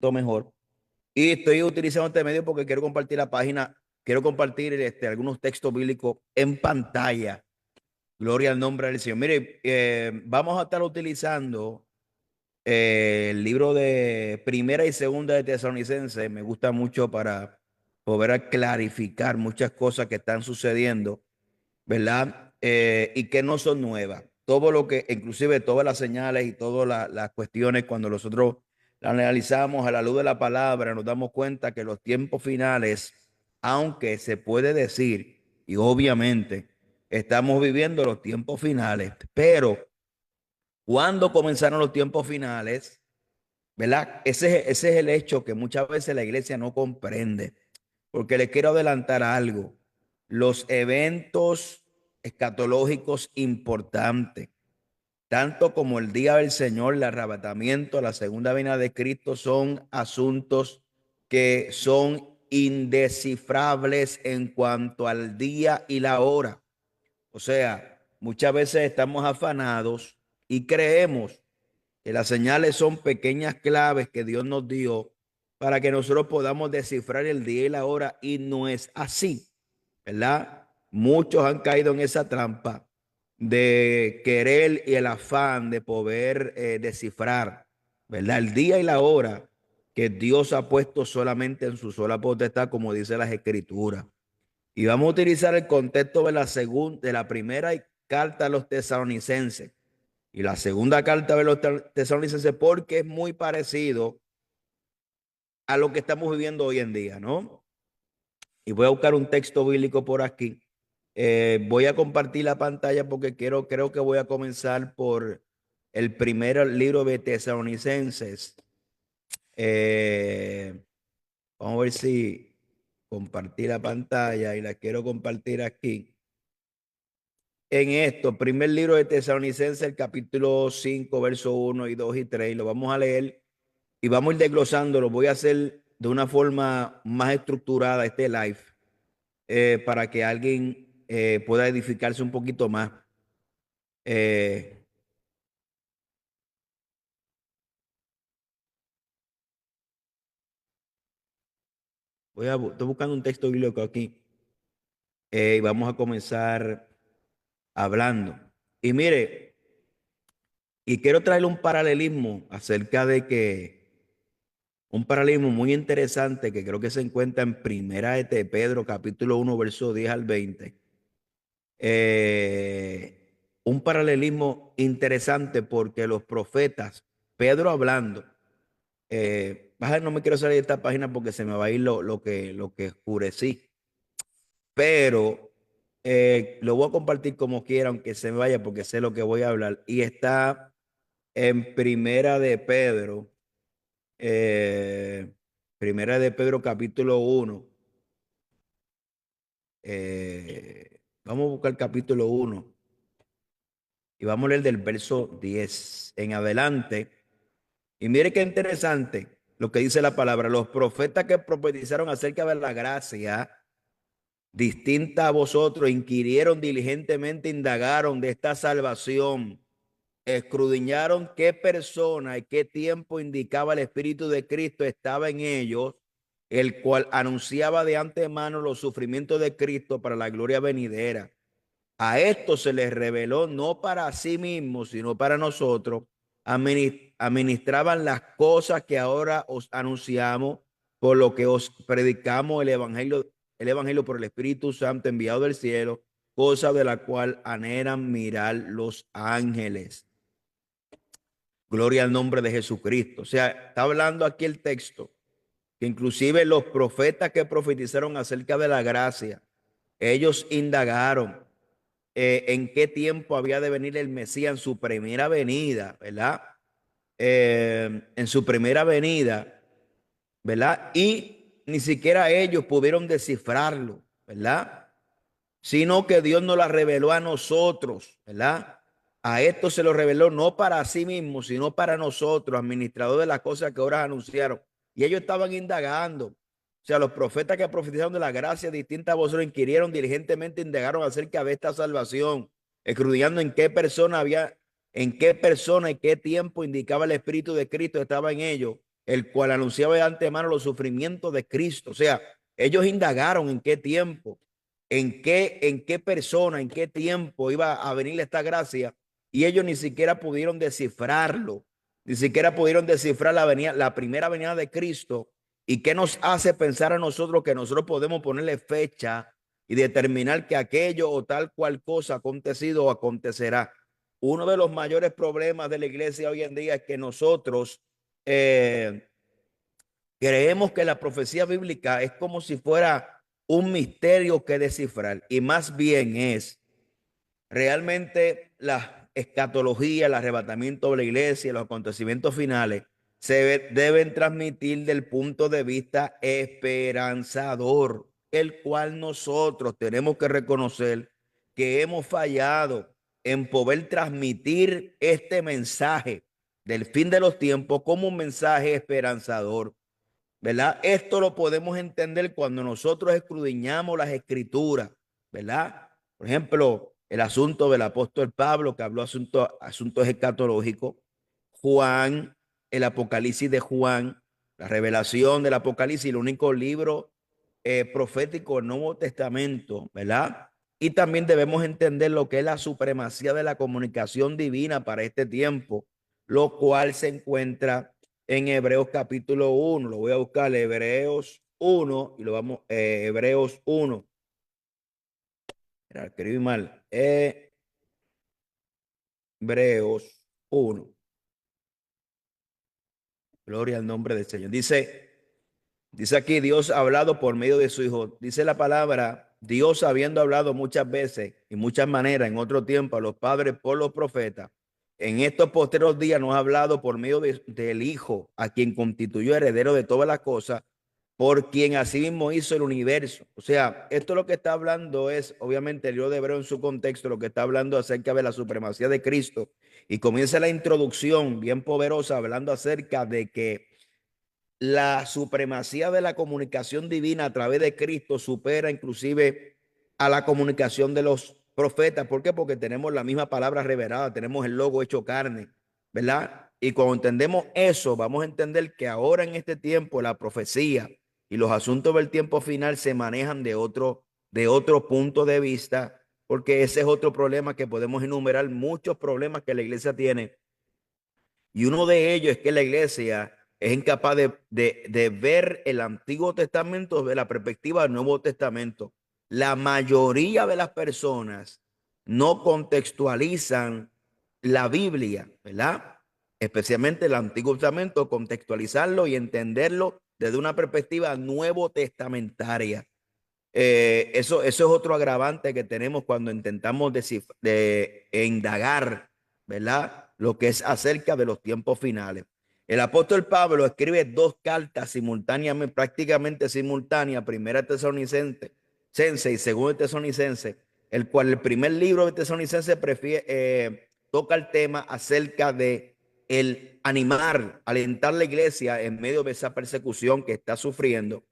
mejor. Y estoy utilizando este medio porque quiero compartir la página, quiero compartir algunos textos bíblicos en pantalla. Gloria al nombre del Señor. Mire, vamos a estar utilizando el libro de Primera y Segunda de Tesalonicenses. Me gusta mucho para poder clarificar muchas cosas que están sucediendo, ¿verdad? Y que no son nuevas. Todo lo que, inclusive todas las señales y todas las cuestiones, cuando nosotros las analizamos a la luz de la palabra, nos damos cuenta que los tiempos finales, aunque se puede decir, y obviamente estamos viviendo los tiempos finales, pero cuando comenzaron los tiempos finales, ¿verdad? Ese es el hecho que muchas veces la iglesia no comprende, porque le quiero adelantar algo. Los eventos escatológicos importantes, tanto como el día del Señor, el arrebatamiento, la segunda venida de Cristo, son asuntos que son indescifrables en cuanto al día y la hora. O sea, muchas veces estamos afanados y creemos que las señales son pequeñas claves que Dios nos dio para que nosotros podamos descifrar el día y la hora, y no es así, ¿verdad? Muchos han caído en esa trampa de querer y el afán de poder descifrar, ¿verdad? El día y la hora que Dios ha puesto solamente en su sola potestad, como dice las Escrituras. Y vamos a utilizar el contexto de de la primera carta a los tesalonicenses y la segunda carta de los tesalonicenses, porque es muy parecido a lo que estamos viviendo hoy en día, ¿no? Y voy a buscar un texto bíblico por aquí. Voy a compartir la pantalla porque creo que voy a comenzar por el primer libro de Tesalonicenses. Eh, Vamos a ver si compartí la pantalla y la quiero compartir aquí. En esto, primer libro de Tesalonicenses, el capítulo 5, verso 1 y 2 y 3, lo vamos a leer y vamos a ir desglosándolo. Voy a hacer de una forma más estructurada este live para que alguien pueda edificarse un poquito más. Eh, Estoy buscando un texto bíblico aquí y vamos a comenzar hablando. Y mire, y quiero traerle un paralelismo acerca de que un paralelismo muy interesante que creo que se encuentra en Primera de Pedro, capítulo 1, verso 10 al 20. Un paralelismo interesante porque los profetas, Pedro hablando, no me quiero salir de esta página porque se me va a ir lo que oscurecí, pero lo voy a compartir como quiera, aunque se me vaya porque sé lo que voy a hablar. Y está en eh, Primera de Pedro capítulo 1. Vamos a buscar capítulo 1 y vamos a leer del verso 10 en adelante. Y mire qué interesante lo que dice la palabra. Los profetas que profetizaron acerca de la gracia distinta a vosotros, inquirieron diligentemente, indagaron de esta salvación, escudriñaron qué persona y qué tiempo indicaba el Espíritu de Cristo estaba en ellos, el cual anunciaba de antemano los sufrimientos de Cristo para la gloria venidera. A esto se les reveló no para sí mismos, sino para nosotros. Administraban las cosas que ahora os anunciamos, por lo que os predicamos el evangelio por el Espíritu Santo enviado del cielo, cosa de la cual anhelan mirar los ángeles. Gloria al nombre de Jesucristo. O sea, está hablando aquí el texto que inclusive los profetas que profetizaron acerca de la gracia, ellos indagaron en qué tiempo había de venir el Mesías en su primera venida, ¿verdad? En su primera venida, ¿verdad? Y ni siquiera ellos pudieron descifrarlo, ¿verdad? Sino que Dios nos la reveló a nosotros, ¿verdad? A esto se lo reveló no para sí mismo, sino para nosotros, administradores de las cosas que ahora anunciaron. Y ellos estaban indagando. O sea, los profetas que profetizaron de la gracia distinta a vosotros inquirieron diligentemente, indagaron acerca de esta salvación, escudriñando en qué persona y qué tiempo indicaba el Espíritu de Cristo estaba en ellos, el cual anunciaba de antemano los sufrimientos de Cristo. O sea, ellos indagaron en qué tiempo, en qué persona, en qué tiempo iba a venir esta gracia, y ellos ni siquiera pudieron descifrarlo, ni siquiera pudieron descifrar la primera venida de Cristo. ¿Y qué nos hace pensar a nosotros que nosotros podemos ponerle fecha y determinar que aquello o tal cual cosa ha acontecido o acontecerá? Uno de los mayores problemas de la iglesia hoy en día es que nosotros eh, creemos que la profecía bíblica es como si fuera un misterio que descifrar, y más bien es realmente la escatología, el arrebatamiento de la iglesia, los acontecimientos finales deben transmitir del punto de vista esperanzador, el cual nosotros tenemos que reconocer que hemos fallado en poder transmitir este mensaje del fin de los tiempos como un mensaje esperanzador, ¿verdad? Esto lo podemos entender cuando nosotros escudriñamos las escrituras, ¿verdad? Por ejemplo, el asunto del apóstol Pablo, que habló asuntos escatológicos, Juan, el Apocalipsis de Juan, la revelación del Apocalipsis, el único libro profético del Nuevo Testamento, ¿verdad? Y también debemos entender lo que es la supremacía de la comunicación divina para este tiempo, lo cual se encuentra en Hebreos capítulo 1. Lo voy a buscar, Hebreos 1, y lo vamos, Hebreos 1. Mira, escribí mal. Hebreos 1. Gloria al nombre del Señor. Dice aquí, Dios ha hablado por medio de su Hijo. Dice la palabra, Dios habiendo hablado muchas veces y muchas maneras en otro tiempo a los padres por los profetas, en estos posteros días nos ha hablado por medio del Hijo, a quien constituyó heredero de todas las cosas, por quien asimismo hizo el universo. O sea, esto lo que está hablando es, obviamente, el libro de Hebreo en su contexto, lo que está hablando acerca de la supremacía de Cristo. Y comienza la introducción bien poderosa hablando acerca de que la supremacía de la comunicación divina a través de Cristo supera inclusive a la comunicación de los profetas. ¿Por qué? Porque tenemos la misma palabra revelada, tenemos el logo hecho carne, ¿verdad? Y cuando entendemos eso, vamos a entender que ahora en este tiempo la profecía y los asuntos del tiempo final se manejan de otro punto de vista, porque ese es otro problema que podemos enumerar, muchos problemas que la iglesia tiene, y uno de ellos es que la iglesia es incapaz de ver el Antiguo Testamento desde la perspectiva del Nuevo Testamento. La mayoría de las personas no contextualizan la Biblia, ¿verdad? Especialmente el Antiguo Testamento, contextualizarlo y entenderlo desde una perspectiva nuevo testamentaria. Eso es otro agravante que tenemos cuando intentamos de indagar, ¿verdad? Lo que es acerca de los tiempos finales. El apóstol Pablo escribe dos cartas simultáneamente, prácticamente simultáneas, primera Tesalonicense y segunda Tesalonicense, el cual el primer libro de Tesalonicense toca el tema acerca de el animar, alentar la iglesia en medio de esa persecución que está sufriendo.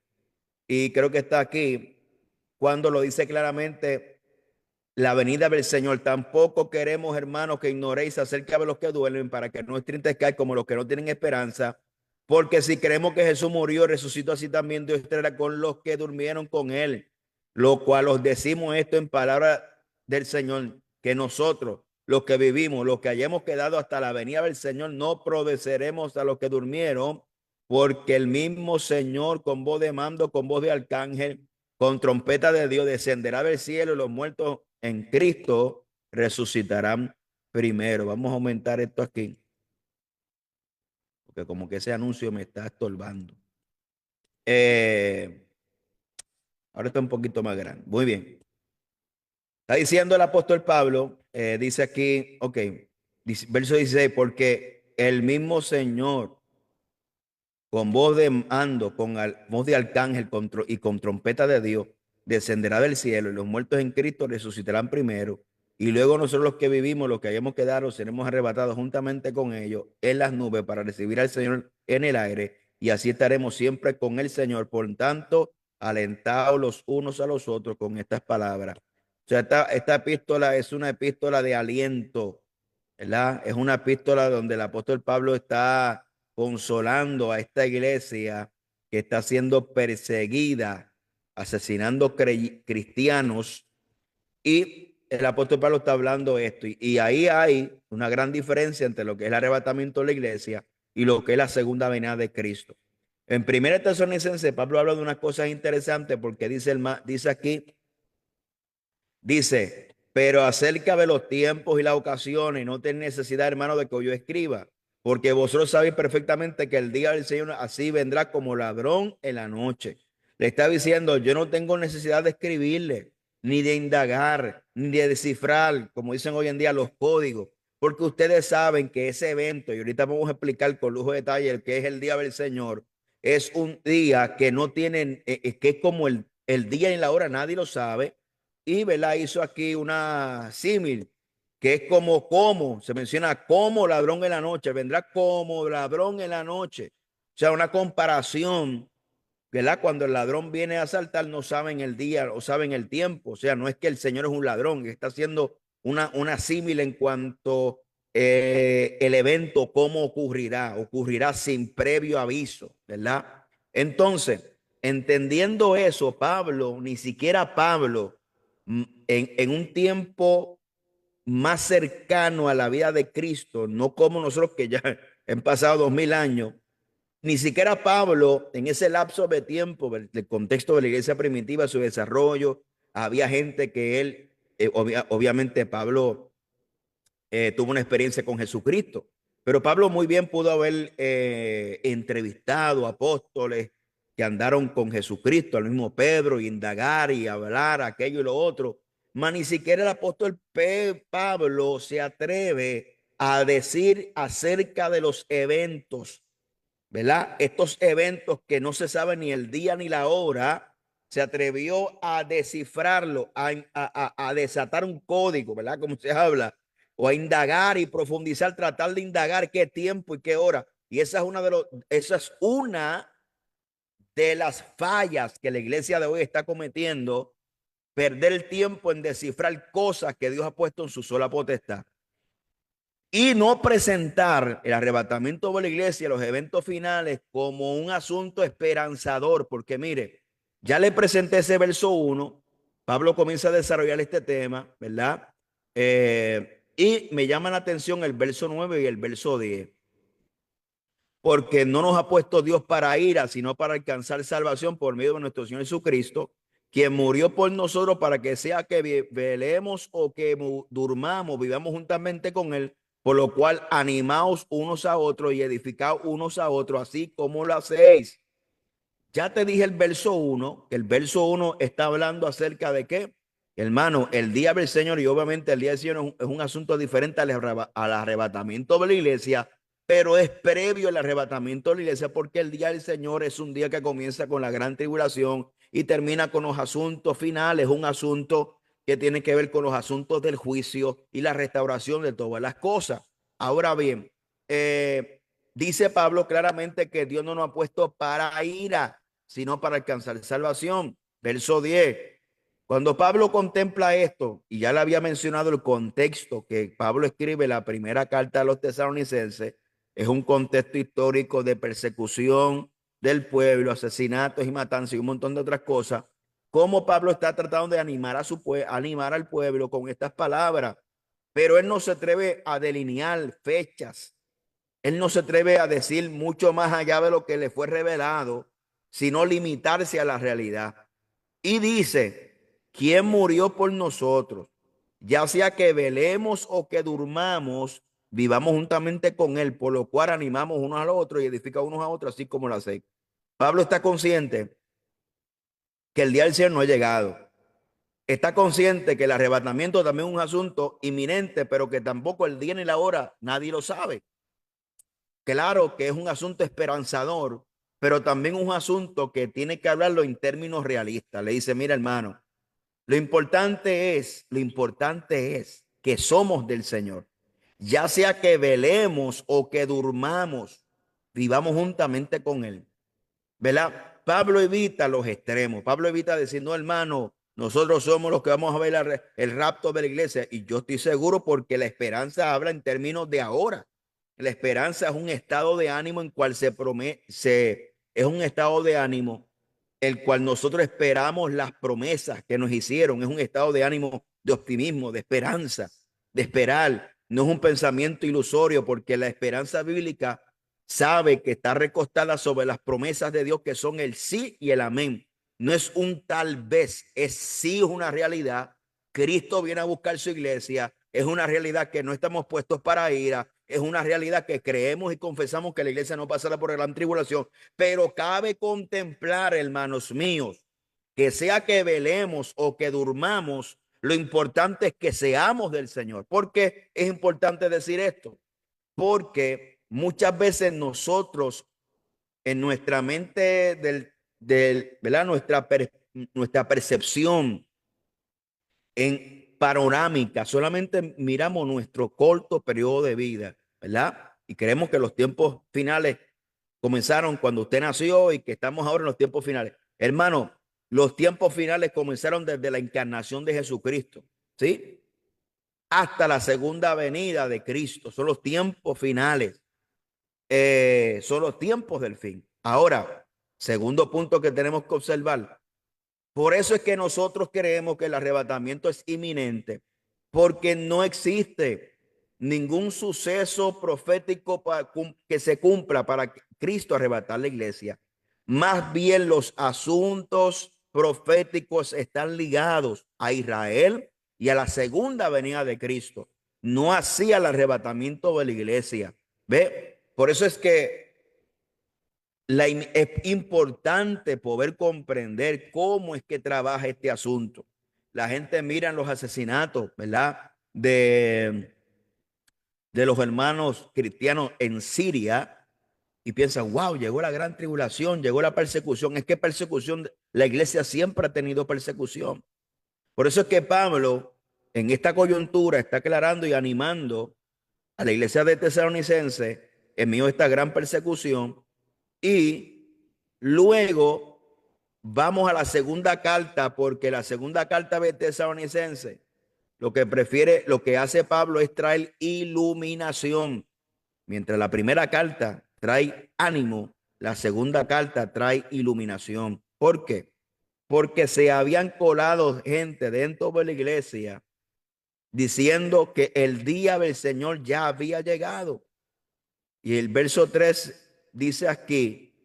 Y creo que está aquí cuando lo dice claramente la venida del Señor. Tampoco queremos, hermanos, que ignoréis acerca de los que duelen, para que no entristezcáis como los que no tienen esperanza. Porque si creemos que Jesús murió y resucitó, así también Dios estará con los que durmieron con él. Lo cual os decimos esto en palabra del Señor, que nosotros, los que vivimos, los que hayamos quedado hasta la venida del Señor, no prodeceremos a los que durmieron, porque el mismo Señor con voz de mando, con voz de arcángel, con trompeta de Dios, descenderá del cielo, y los muertos en Cristo resucitarán primero. Vamos a aumentar esto aquí, porque como que ese anuncio me está estorbando. Eh, Ahora está un poquito más grande. Muy bien. Está diciendo el apóstol Pablo, dice aquí, ok, verso 16, porque el mismo Señor con voz de mando, voz de arcángel y con trompeta de Dios, descenderá del cielo, y los muertos en Cristo resucitarán primero. Y luego nosotros los que vivimos, los que hayamos quedado, seremos arrebatados juntamente con ellos en las nubes para recibir al Señor en el aire. Y así estaremos siempre con el Señor. Por tanto, alentados los unos a los otros con estas palabras. O sea, esta epístola es una epístola de aliento, ¿verdad? Es una epístola donde el apóstol Pablo está consolando a esta iglesia que está siendo perseguida, asesinando cristianos, y el apóstol Pablo está hablando esto, y ahí hay una gran diferencia entre lo que es el arrebatamiento de la iglesia y lo que es la segunda venida de Cristo. En 1 Tesalonicenses, Pablo habla de unas cosas interesantes porque dice aquí, dice, pero acerca de los tiempos y las ocasiones, no ten necesidad, hermano, de que yo escriba, porque vosotros sabéis perfectamente que el día del Señor así vendrá como ladrón en la noche. Le está diciendo, yo no tengo necesidad de escribirle, ni de indagar, ni de descifrar, como dicen hoy en día, los códigos, porque ustedes saben que ese evento, y ahorita vamos a explicar con lujo de detalle el que es el día del Señor, es un día que no tienen, que es como el día y la hora, nadie lo sabe. Y ¿verdad? Hizo aquí una símil, que es como, se menciona como ladrón en la noche, vendrá como ladrón en la noche. O sea, una comparación, ¿verdad? Cuando el ladrón viene a asaltar, no saben el día o saben el tiempo. O sea, no es que el Señor es un ladrón, está haciendo una símil en cuanto el evento, cómo ocurrirá sin previo aviso, ¿verdad? Entonces, entendiendo eso, Pablo, ni siquiera Pablo, en un tiempo más cercano a la vida de Cristo, no como nosotros que ya han pasado 2000 años, ni siquiera Pablo, en ese lapso de tiempo, del contexto de la iglesia primitiva, su desarrollo, había gente que él, obviamente Pablo tuvo una experiencia con Jesucristo, pero Pablo muy bien pudo haber entrevistado apóstoles que andaron con Jesucristo, al mismo Pedro, y indagar y hablar aquello y lo otro. Mas ni siquiera el apóstol Pablo se atreve a decir acerca de los eventos, ¿verdad? Estos eventos que no se sabe ni el día ni la hora, se atrevió a descifrarlo, a desatar un código, ¿verdad? Como se habla, o a indagar y profundizar, tratar de indagar qué tiempo y qué hora. Y esa es una de las fallas que la iglesia de hoy está cometiendo, perder el tiempo en descifrar cosas que Dios ha puesto en su sola potestad. Y no presentar el arrebatamiento de la iglesia, los eventos finales, como un asunto esperanzador, porque mire, ya le presenté ese verso 1, Pablo comienza a desarrollar este tema, ¿verdad? Y me llama la atención el verso 9 y el verso 10, porque no nos ha puesto Dios para ira, sino para alcanzar salvación por medio de nuestro Señor Jesucristo, quien murió por nosotros para que sea que velemos o que durmamos, vivamos juntamente con él, por lo cual animaos unos a otros y edificaos unos a otros, así como lo hacéis. Ya te dije el verso 1, que el verso 1 está hablando acerca de qué, hermano, el día del Señor, y obviamente el día del Señor es un asunto diferente al arrebatamiento de la iglesia, pero es previo al arrebatamiento de la iglesia, porque el día del Señor es un día que comienza con la gran tribulación y termina con los asuntos finales, un asunto que tiene que ver con los asuntos del juicio y la restauración de todas las cosas. Ahora bien, dice Pablo claramente que Dios no nos ha puesto para ira, sino para alcanzar salvación. Verso 10. Cuando Pablo contempla esto, y ya le había mencionado el contexto que Pablo escribe la primera carta a los tesalonicenses, es un contexto histórico de persecución del pueblo, asesinatos y matanzas y un montón de otras cosas. Cómo Pablo está tratando de animar animar al pueblo con estas palabras, pero él no se atreve a delinear fechas. Él no se atreve a decir mucho más allá de lo que le fue revelado, sino limitarse a la realidad. Y dice, ¿quién murió por nosotros? Ya sea que velemos o que durmamos, vivamos juntamente con él, por lo cual animamos unos a los otros y edificamos unos a otros, así como lo hace. Pablo está consciente que el día del Señor no ha llegado. Está consciente que el arrebatamiento también es un asunto inminente, pero que tampoco el día ni la hora nadie lo sabe. Claro que es un asunto esperanzador, pero también un asunto que tiene que hablarlo en términos realistas. Le dice, mira hermano, lo importante es que somos del Señor. Ya sea que velemos o que durmamos, vivamos juntamente con Él. ¿Verdad? Pablo evita los extremos. Pablo evita decir, no hermano, nosotros somos los que vamos a ver el rapto de la iglesia. Y yo estoy seguro porque la esperanza habla en términos de ahora. La esperanza es un estado de ánimo en cual es un estado de ánimo el cual nosotros esperamos las promesas que nos hicieron. Es un estado de ánimo de optimismo, de esperanza, de esperar. No es un pensamiento ilusorio, porque la esperanza bíblica sabe que está recostada sobre las promesas de Dios, que son el sí y el amén. No es un tal vez, es sí, es una realidad. Cristo viene a buscar su iglesia. Es una realidad que no estamos puestos para ira. Es una realidad que creemos y confesamos que la iglesia no pasará por la gran tribulación. Pero cabe contemplar, hermanos míos, que sea que velemos o que durmamos, lo importante es que seamos del Señor. ¿Por qué es importante decir esto? Porque muchas veces nosotros, en nuestra mente ¿verdad? Nuestra percepción en panorámica, solamente miramos nuestro corto periodo de vida, ¿verdad? Y creemos que los tiempos finales comenzaron cuando usted nació y que estamos ahora en los tiempos finales. Hermano, los tiempos finales comenzaron desde la encarnación de Jesucristo, ¿sí? Hasta la segunda venida de Cristo. Son los tiempos finales. Son los tiempos del fin. Ahora, segundo punto que tenemos que observar. Por eso es que nosotros creemos que el arrebatamiento es inminente, porque no existe ningún suceso profético que se cumpla para Cristo arrebatar la iglesia. Más bien los asuntos proféticos están ligados a Israel y a la segunda venida de Cristo, no así al arrebatamiento de la iglesia. ¿Ve? Por eso es que es importante poder comprender cómo es que trabaja este asunto. La gente mira los asesinatos, ¿verdad? De los hermanos cristianos en Siria y piensa, wow, llegó la gran tribulación, llegó la persecución. Es que persecución, la iglesia siempre ha tenido persecución. Por eso es que Pablo en esta coyuntura está aclarando y animando a la iglesia de Tesalonicense en medio de esta gran persecución. Y luego vamos a la segunda carta, porque la segunda carta de Tesalonicense lo que hace Pablo es traer iluminación. Mientras la primera carta trae ánimo, la segunda carta trae iluminación. ¿Por qué? Porque se habían colado gente dentro de la iglesia diciendo que el día del Señor ya había llegado. Y el verso 3 dice aquí: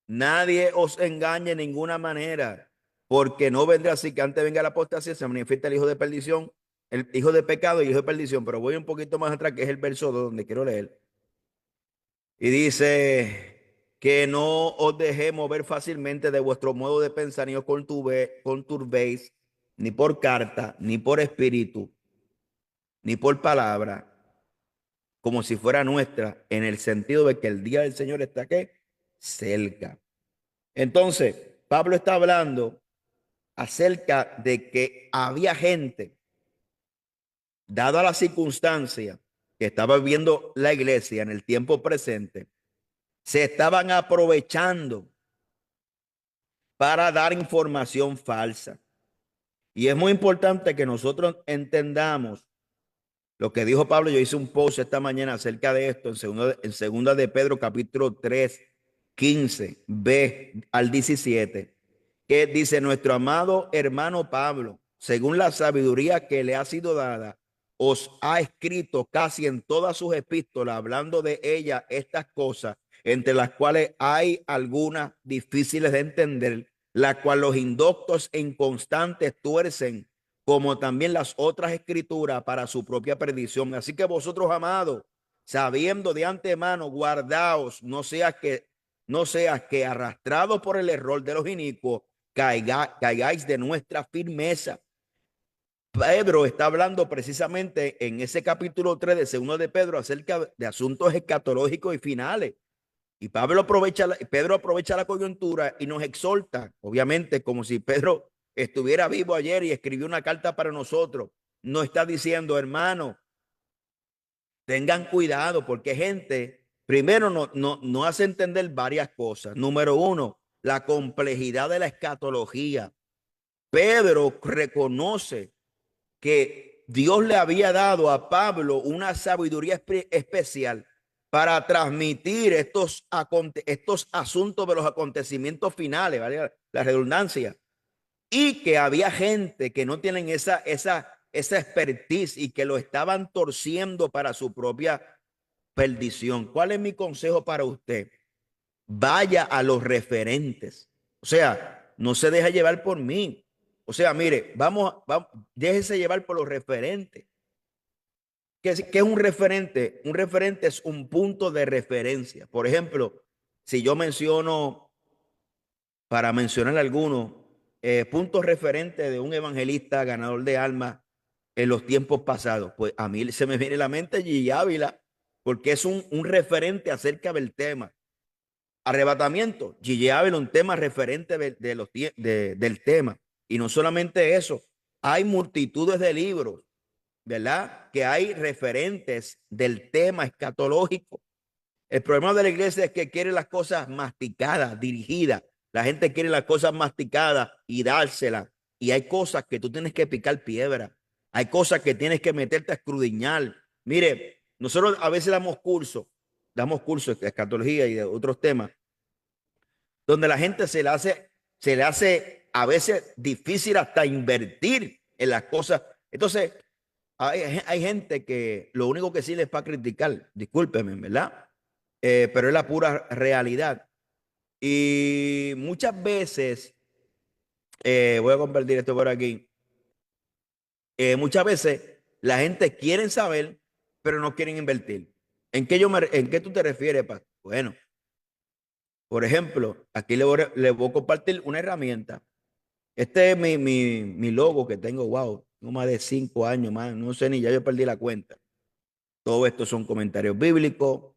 nadie os engañe de ninguna manera, porque no vendrá así que antes venga la apostasía, se manifiesta el hijo de perdición, el hijo de pecado y el hijo de perdición. Pero voy un poquito más atrás, que es el verso 2 donde quiero leer. Y dice que no os dejéis mover fácilmente de vuestro modo de pensar, ni os conturbéis, ni por carta, ni por espíritu, ni por palabra, como si fuera nuestra, en el sentido de que el día del Señor está aquí cerca. Entonces, Pablo está hablando acerca de que había gente, dada la circunstancia que estaba viviendo la iglesia en el tiempo presente, se estaban aprovechando para dar información falsa. Y es muy importante que nosotros entendamos lo que dijo Pablo. Yo hice un post esta mañana acerca de esto en segunda de Pedro capítulo 3, 15b al 17, que dice: nuestro amado hermano Pablo, según la sabiduría que le ha sido dada, os ha escrito casi en todas sus epístolas, hablando de ella estas cosas, entre las cuales hay algunas difíciles de entender, las cuales los indoctos e inconstantes tuercen, como también las otras escrituras, para su propia perdición. Así que vosotros, amados, sabiendo de antemano, guardaos, no sea que arrastrados por el error de los inicuos, caigáis de nuestra firmeza. Pedro está hablando precisamente en ese capítulo 3 de segundo de Pedro acerca de asuntos escatológicos y finales. Y Pedro aprovecha la coyuntura y nos exhorta, obviamente, como si Pedro estuviera vivo ayer y escribió una carta para nosotros. Nos está diciendo: hermano, tengan cuidado, porque gente, primero, no hace entender varias cosas. Número uno, la complejidad de la escatología. Pedro reconoce que Dios le había dado a Pablo una sabiduría especial para transmitir estos asuntos de los acontecimientos finales, ¿vale? La redundancia. Y que había gente que no tienen esa expertise y que lo estaban torciendo para su propia perdición. ¿Cuál es mi consejo para usted? Vaya a los referentes. O sea, no se deja llevar por mí. O sea, mire, vamos, déjese llevar por los referentes. ¿Qué es un referente? Un referente es un punto de referencia. Por ejemplo, si yo menciono, para mencionar algunos, puntos referentes de un evangelista ganador de almas en los tiempos pasados, pues a mí se me viene a la mente Gigi Ávila, porque es un referente acerca del tema. Arrebatamiento, Gigi Ávila, un tema referente del tema. Y no solamente eso, hay multitudes de libros, ¿verdad? Que hay referentes del tema escatológico. El problema de la iglesia es que quiere las cosas masticadas, dirigidas. La gente quiere las cosas masticadas y dárselas. Y hay cosas que tú tienes que picar piedra. Hay cosas que tienes que meterte a escudriñar. Mire, nosotros a veces damos cursos de escatología y de otros temas, donde la gente se le hace a veces difícil hasta invertir en las cosas. Entonces, hay gente que lo único que sí les va a criticar, discúlpeme, ¿verdad? Pero es la pura realidad. Y muchas veces, voy a compartir esto por aquí, muchas veces la gente quiere saber, pero no quieren invertir. ¿En qué tú te refieres, Paz? Bueno, por ejemplo, aquí le voy a compartir una herramienta. Este es mi logo que tengo, wow, no más de 5 años más, no sé ni, ya yo perdí la cuenta. Todo esto son comentarios bíblicos,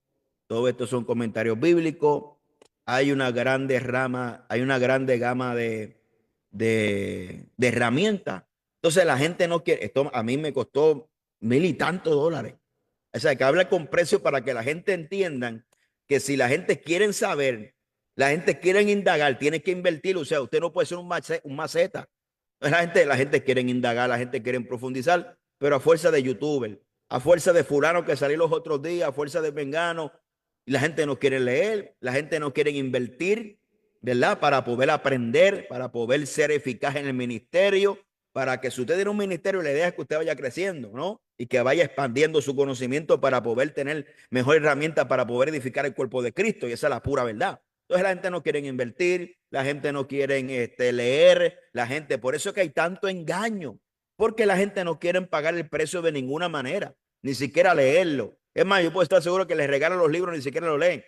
todo esto son comentarios bíblicos. Hay una grande rama, hay una grande gama de herramientas. Entonces la gente no quiere, esto a mí me costó mil y tantos dólares. O sea, que habla con precio para que la gente entienda que si la gente quiere saber, la gente quiere indagar, tiene que invertir. O sea, usted no puede ser un maceta. La gente quiere indagar, la gente quiere profundizar, pero a fuerza de youtuber, a fuerza de fulano que salió los otros días, a fuerza de vengano, y la gente no quiere leer, la gente no quiere invertir, ¿verdad? Para poder aprender, para poder ser eficaz en el ministerio, para que si usted tiene un ministerio, la idea es que usted vaya creciendo, ¿no? Y que vaya expandiendo su conocimiento para poder tener mejor herramienta para poder edificar el cuerpo de Cristo, y esa es la pura verdad. Entonces la gente no quiere invertir, la gente no quiere leer, la gente, por eso es que hay tanto engaño, porque la gente no quiere pagar el precio de ninguna manera, ni siquiera leerlo. Es más, yo puedo estar seguro que les regalan los libros, ni siquiera lo leen,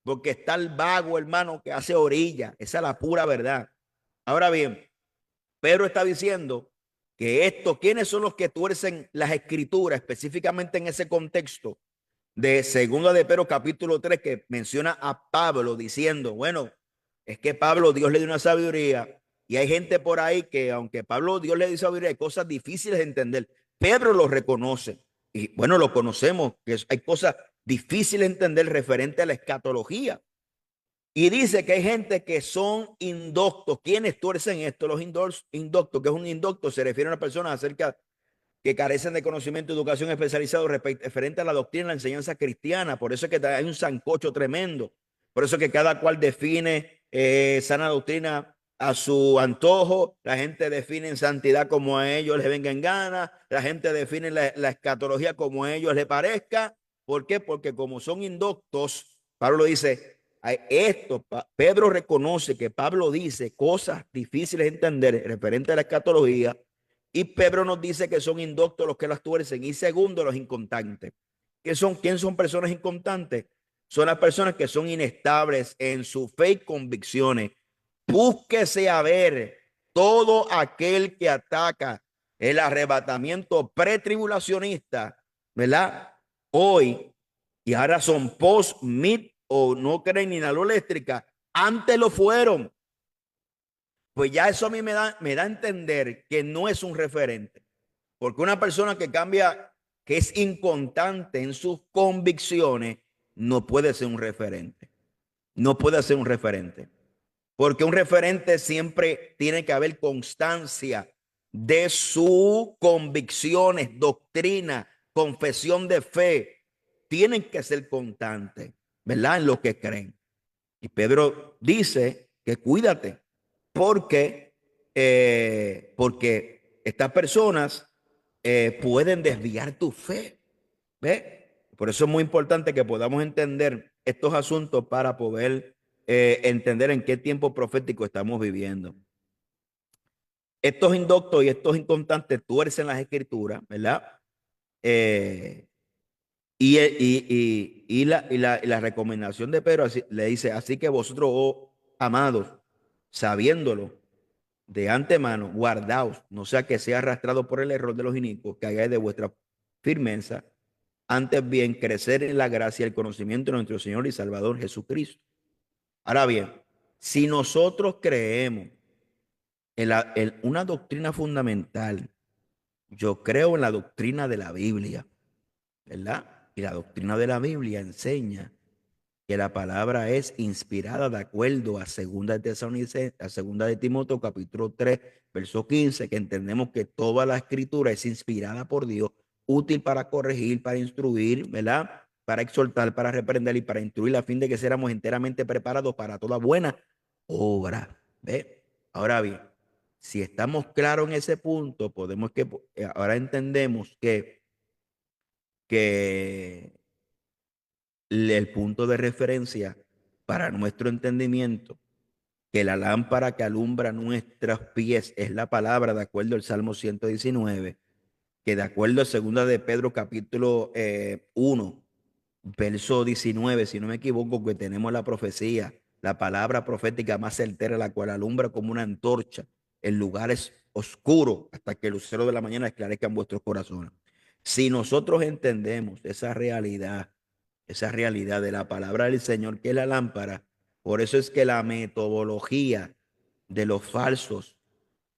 porque está el vago, hermano, que hace orilla. Esa es la pura verdad. Ahora bien, Pedro está diciendo que ¿quiénes son los que tuercen las escrituras, específicamente en ese contexto de segunda de Pedro capítulo 3, que menciona a Pablo diciendo, bueno, es que Pablo, Dios le dio una sabiduría y hay gente por ahí que aunque Pablo, Dios le dio sabiduría, hay cosas difíciles de entender. Pedro lo reconoce y bueno, lo conocemos, que hay cosas difíciles de entender referente a la escatología. Y dice que hay gente que son indoctos. ¿Quiénes tuercen esto? Los indoctos, que es un indocto, se refiere a una persona acerca que carecen de conocimiento y educación especializado referente a la doctrina y la enseñanza cristiana. Por eso es que hay un sancocho tremendo. Por eso es que cada cual define sana doctrina a su antojo. La gente define en santidad como a ellos les venga en gana. La gente define la escatología como a ellos les parezca. ¿Por qué? Porque como son indoctos, Pablo dice, Pedro reconoce que Pablo dice cosas difíciles de entender referente a la escatología, y Pedro nos dice que son indoctos los que las tuercen. Y segundo, los inconstantes. ¿Quién son personas inconstantes? Son las personas que son inestables en su fe y convicciones. Búsquese a ver todo aquel que ataca el arrebatamiento pretribulacionista, ¿verdad? Hoy, y ahora son post-mid o no creen ni en la luz eléctrica, antes lo fueron. Pues ya eso a mí me da a entender que no es un referente. Porque una persona que cambia, que es inconstante en sus convicciones, no puede ser un referente. No puede ser un referente. Porque un referente siempre tiene que haber constancia. de sus convicciones, doctrina, confesión de fe, tienen que ser constantes, ¿verdad? En lo que creen. Y Pedro dice que cuídate, porque, porque estas personas pueden desviar tu fe. ¿Ve? Por eso es muy importante que podamos entender estos asuntos para poder entender en qué tiempo profético estamos viviendo. Estos indoctos y estos inconstantes tuercen las escrituras, ¿verdad? Eh, y la recomendación de Pedro le dice, así que vosotros, oh amados, sabiéndolo de antemano, guardaos, no sea que sea arrastrado por el error de los inicuos, que hagáis de vuestra firmeza, antes bien crecer en la gracia y el conocimiento de nuestro Señor y Salvador Jesucristo. Ahora bien, si nosotros creemos en una doctrina fundamental, yo creo en la doctrina de la Biblia, ¿verdad? Y la doctrina de la Biblia enseña que la palabra es inspirada de acuerdo a segunda de Tesalonicenses, a segunda de Timoteo, capítulo 3, verso 15, que entendemos que toda la escritura es inspirada por Dios, útil para corregir, para instruir, ¿verdad? Para exhortar, para reprender y para instruir a fin de que seamos enteramente preparados para toda buena obra. ¿Ve? Ahora bien, si estamos claros en ese punto, podemos que ahora entendemos que el punto de referencia para nuestro entendimiento, que la lámpara que alumbra nuestros pies es la palabra, de acuerdo al Salmo 119, que de acuerdo a segunda de Pedro capítulo 1, verso 19, si no me equivoco, que tenemos la profecía, la palabra profética más certera, la cual alumbra como una antorcha en lugares oscuros hasta que el lucero de la mañana esclarezca en vuestros corazones. Si nosotros entendemos esa realidad de la palabra del Señor, que es la lámpara, por eso es que la metodología de los falsos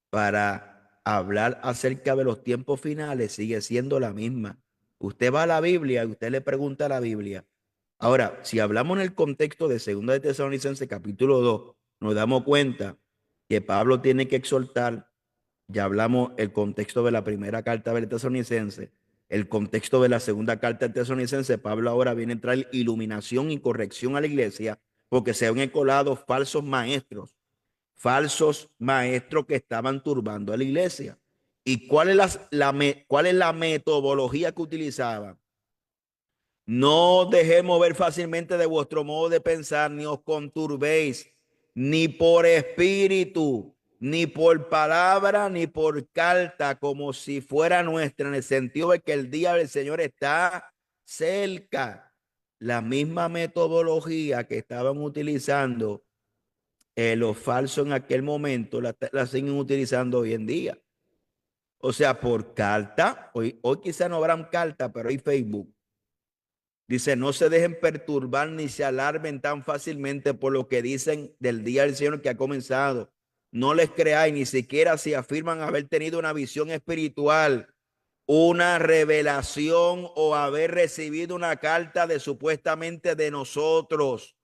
para hablar acerca de los tiempos finales sigue siendo la misma. Usted va a la Biblia y usted le pregunta a la Biblia. Ahora, si hablamos en el contexto de 2 de Tesalonicenses capítulo 2, nos damos cuenta que Pablo tiene que exhortar, ya hablamos el contexto de la primera carta de Tesalonicenses, el contexto de la segunda carta de Tesalonicenses, Pablo ahora viene a traer iluminación y corrección a la iglesia porque se han colado falsos maestros que estaban turbando a la iglesia. ¿Y cuál es la metodología que utilizaban? No dejemos ver fácilmente de vuestro modo de pensar, ni os conturbéis, ni por espíritu, ni por palabra, ni por carta, como si fuera nuestra, en el sentido de que el día del Señor está cerca. La misma metodología que estaban utilizando los falsos en aquel momento, la siguen utilizando hoy en día. O sea, por carta, hoy quizá no habrán carta, pero hay Facebook. Dice, no se dejen perturbar ni se alarmen tan fácilmente por lo que dicen del día del Señor que ha comenzado. No les creáis, ni siquiera si afirman haber tenido una visión espiritual, una revelación o haber recibido una carta de supuestamente de nosotros.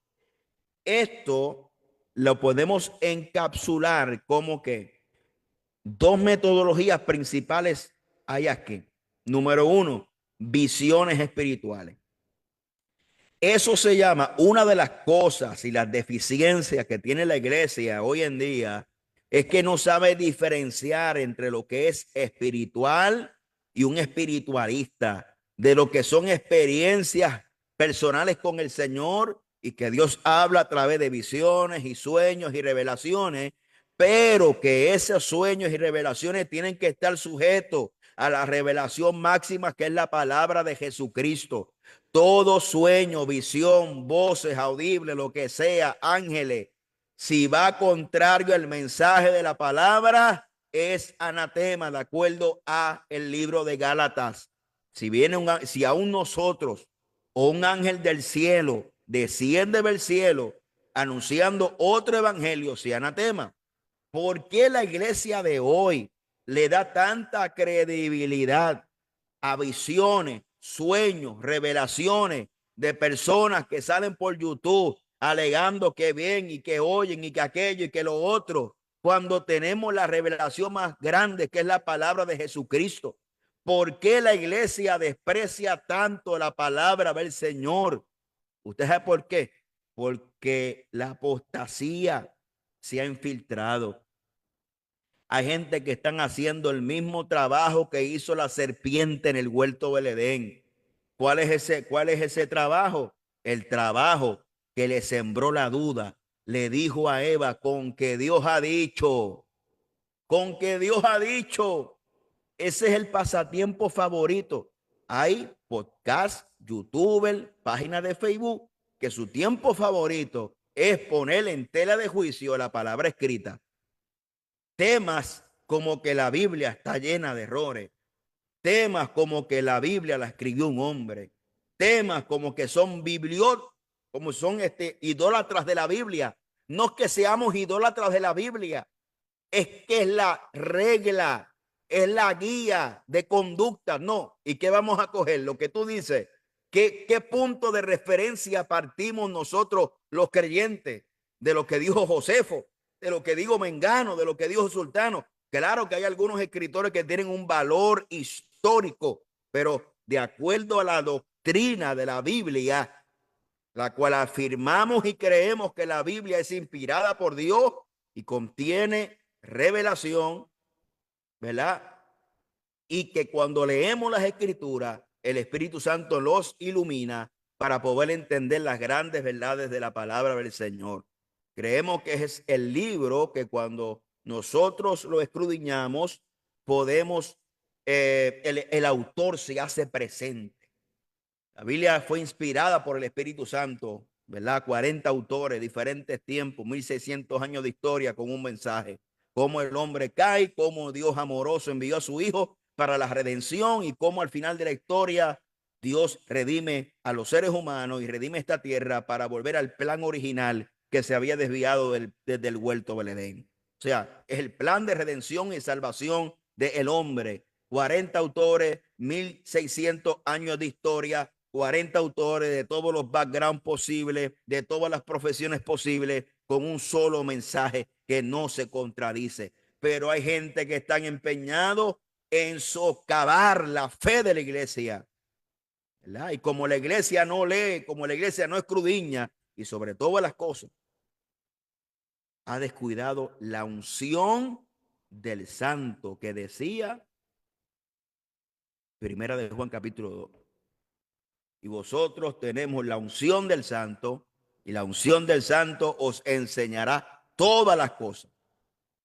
Esto lo podemos encapsular como que dos metodologías principales hay aquí. Número uno, visiones espirituales. Eso se llama una de las cosas y las deficiencias que tiene la iglesia hoy en día es que no sabe diferenciar entre lo que es espiritual y un espiritualista, de lo que son experiencias personales con el Señor y que Dios habla a través de visiones y sueños y revelaciones, pero que esos sueños y revelaciones tienen que estar sujetos a la revelación máxima que es la palabra de Jesucristo. Todo sueño, visión, voces audibles, lo que sea, ángeles, si va contrario al mensaje de la palabra, es anatema, de acuerdo a el libro de Gálatas. Si aún nosotros o un ángel del cielo desciende del cielo anunciando otro evangelio, sea anatema. ¿Por qué la iglesia de hoy le da tanta credibilidad a visiones, sueños, revelaciones de personas que salen por YouTube alegando que ven y que oyen y que aquello y que lo otro? cuando tenemos la revelación más grande, que es la palabra de Jesucristo? ¿Por qué la iglesia desprecia tanto la palabra del Señor? ¿Usted sabe por qué? Porque la apostasía se ha infiltrado. Hay gente que están haciendo el mismo trabajo que hizo la serpiente en el huerto del Edén. Cuál es ese trabajo? El trabajo que le sembró la duda. Le dijo a Eva, con que Dios ha dicho, con que Dios ha dicho. Ese es el pasatiempo favorito. Hay podcast, youtuber, páginas de Facebook, que su tiempo favorito es poner en tela de juicio la palabra escrita. Temas como que la Biblia está llena de errores. Temas como que la Biblia la escribió un hombre. Temas como que son como son idólatras de la Biblia. No es que seamos idólatras de la Biblia, es que es la regla, es la guía de conducta. No. ¿Y qué vamos a coger? Lo que tú dices. ¿Qué punto de referencia partimos nosotros los creyentes? De lo que dijo Josefo, de lo que dijo Mengano, de lo que dijo Sultano. Claro que hay algunos escritores que tienen un valor histórico, pero de acuerdo a la doctrina de la Biblia, la cual afirmamos y creemos que la Biblia es inspirada por Dios y contiene revelación, ¿verdad? Y que cuando leemos las escrituras, el Espíritu Santo los ilumina para poder entender las grandes verdades de la palabra del Señor. Creemos que es el libro que cuando nosotros lo escudriñamos, podemos, el autor se hace presente. La Biblia fue inspirada por el Espíritu Santo, ¿verdad? 40 autores, diferentes tiempos, 1600 años de historia con un mensaje. Cómo el hombre cae, cómo Dios amoroso envió a su Hijo para la redención y cómo al final de la historia Dios redime a los seres humanos y redime esta tierra para volver al plan original que se había desviado desde el huerto del Edén. O sea, es el plan de redención y salvación del hombre. 40 autores, 1600 años de historia, 40 autores de todos los backgrounds posibles, de todas las profesiones posibles, con un solo mensaje que no se contradice. Pero hay gente que están empeñados en socavar la fe de la iglesia, ¿verdad? Y como la iglesia no lee, como la iglesia no escudriña, y sobre todas las cosas, ha descuidado la unción del santo que decía Primera de Juan capítulo 2. Y vosotros tenemos la unción del santo, y la unción del santo os enseñará todas las cosas.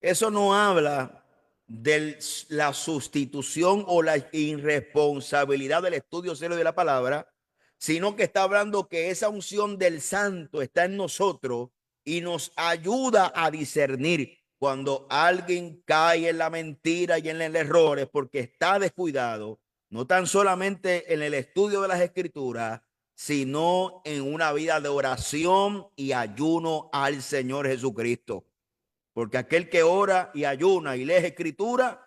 Eso no habla de la sustitución o la irresponsabilidad del estudio serio de la palabra, sino que está hablando que esa unción del santo está en nosotros y nos ayuda a discernir cuando alguien cae en la mentira y en el error, es porque está descuidado, no tan solamente en el estudio de las escrituras, sino en una vida de oración y ayuno al Señor Jesucristo. Porque aquel que ora y ayuna y lee escritura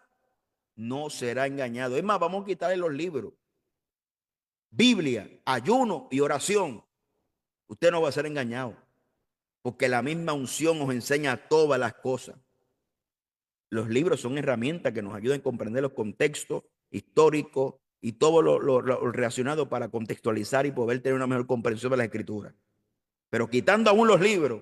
no será engañado. Es más, vamos a quitarle los libros. Biblia, ayuno y oración. Usted no va a ser engañado. Porque la misma unción os enseña todas las cosas. Los libros son herramientas que nos ayudan a comprender los contextos históricos y todo lo relacionado para contextualizar y poder tener una mejor comprensión de la escritura. Pero quitando aún los libros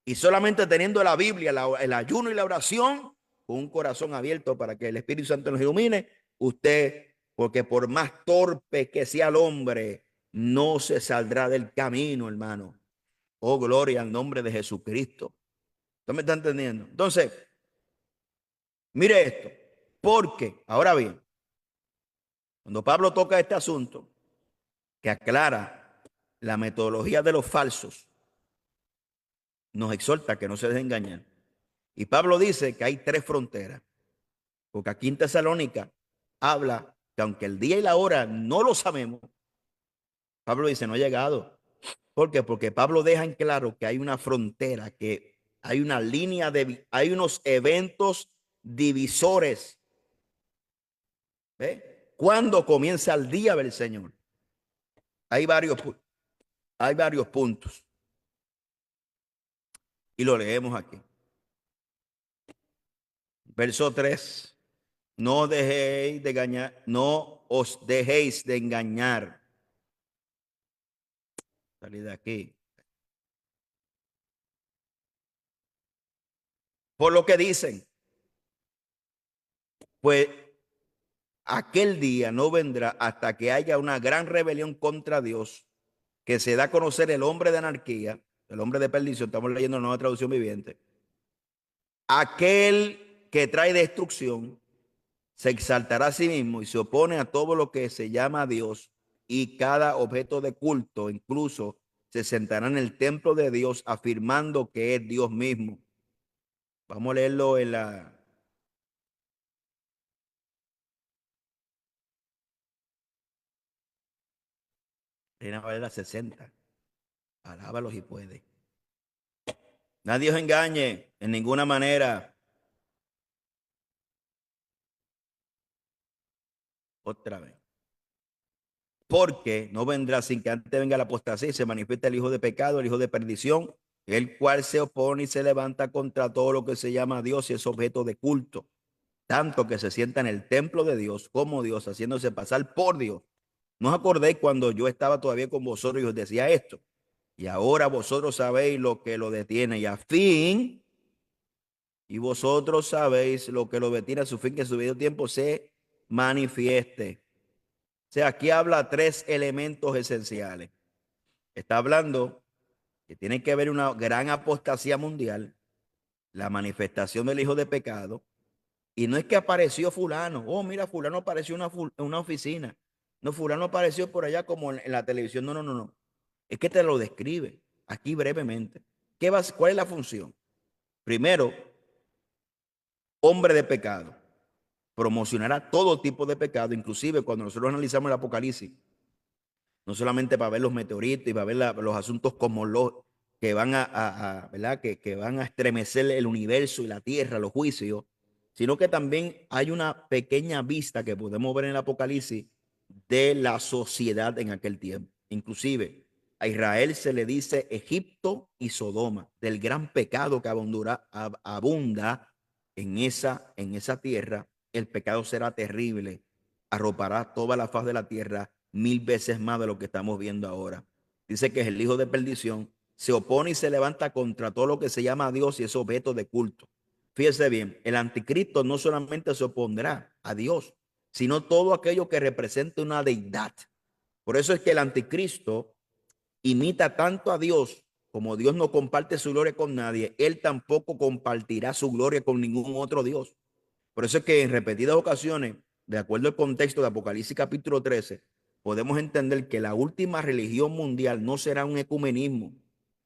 y solamente teniendo la Biblia, el ayuno y la oración, con un corazón abierto para que el Espíritu Santo nos ilumine, usted, porque por más torpe que sea el hombre, no se saldrá del camino, hermano. Oh, gloria al nombre de Jesucristo. ¿Usted me está entendiendo? Entonces, mire esto, porque, ahora bien, cuando Pablo toca este asunto, que aclara la metodología de los falsos, nos exhorta que no se dejen engañar. Y Pablo dice que hay tres fronteras. Porque aquí en Tesalónica habla que aunque el día y la hora no lo sabemos, Pablo dice no ha llegado. ¿Por qué? Porque Pablo deja en claro que hay una frontera, que hay una línea hay unos eventos divisores. ¿Ve? ¿Cuándo comienza el día del Señor? Hay varios, hay varios puntos. Y lo leemos aquí. Verso 3. No dejéis de engañar, no os dejéis de engañar. Salid de aquí. Por lo que dicen, pues aquel día no vendrá hasta que haya una gran rebelión contra Dios, que se da a conocer el hombre de anarquía, el hombre de perdición, estamos leyendo la nueva traducción viviente, aquel que trae destrucción, se exaltará a sí mismo y se opone a todo lo que se llama Dios y cada objeto de culto, incluso se sentará en el templo de Dios afirmando que es Dios mismo. Vamos a leerlo en la Reina Valera 60. Alábalos y puede. Nadie os engañe en ninguna manera. Otra vez. Porque no vendrá sin que antes venga la apostasía y se manifieste el hijo de pecado, el hijo de perdición, el cual se opone y se levanta contra todo lo que se llama Dios y es objeto de culto, tanto que se sienta en el templo de Dios como Dios, haciéndose pasar por Dios. ¿No os acordéis cuando yo estaba todavía con vosotros y os decía esto? Y ahora vosotros sabéis lo que lo detiene y a fin, y vosotros sabéis lo que lo detiene a su fin, que su debido tiempo se manifieste. O sea, aquí habla tres elementos esenciales. Está hablando que tiene que haber una gran apostasía mundial, la manifestación del hijo de pecado, y no es que apareció fulano, oh, mira, fulano apareció en una oficina, no, fulano apareció por allá como en la televisión, no, no, no, no. Es que te lo describe aquí brevemente. ¿Cuál es la función? Primero, hombre de pecado. Promocionará todo tipo de pecado, inclusive cuando nosotros analizamos el Apocalipsis, no solamente para ver los meteoritos y para ver los asuntos como los que van ¿verdad? Que van a estremecer el universo y la tierra, los juicios, sino que también hay una pequeña vista que podemos ver en el Apocalipsis de la sociedad en aquel tiempo. Inclusive a Israel se le dice Egipto y Sodoma, del gran pecado que abunda en esa tierra. El pecado será terrible, arropará toda la faz de la tierra 1000 veces más de lo que estamos viendo ahora. Dice que es el hijo de perdición, se opone y se levanta contra todo lo que se llama Dios y es objeto de culto. Fíjese bien, el anticristo no solamente se opondrá a Dios, sino todo aquello que represente una deidad. Por eso es que el anticristo imita tanto a Dios, como Dios no comparte su gloria con nadie, él tampoco compartirá su gloria con ningún otro Dios. Por eso es que en repetidas ocasiones, de acuerdo al contexto de Apocalipsis capítulo 13, podemos entender que la última religión mundial no será un ecumenismo,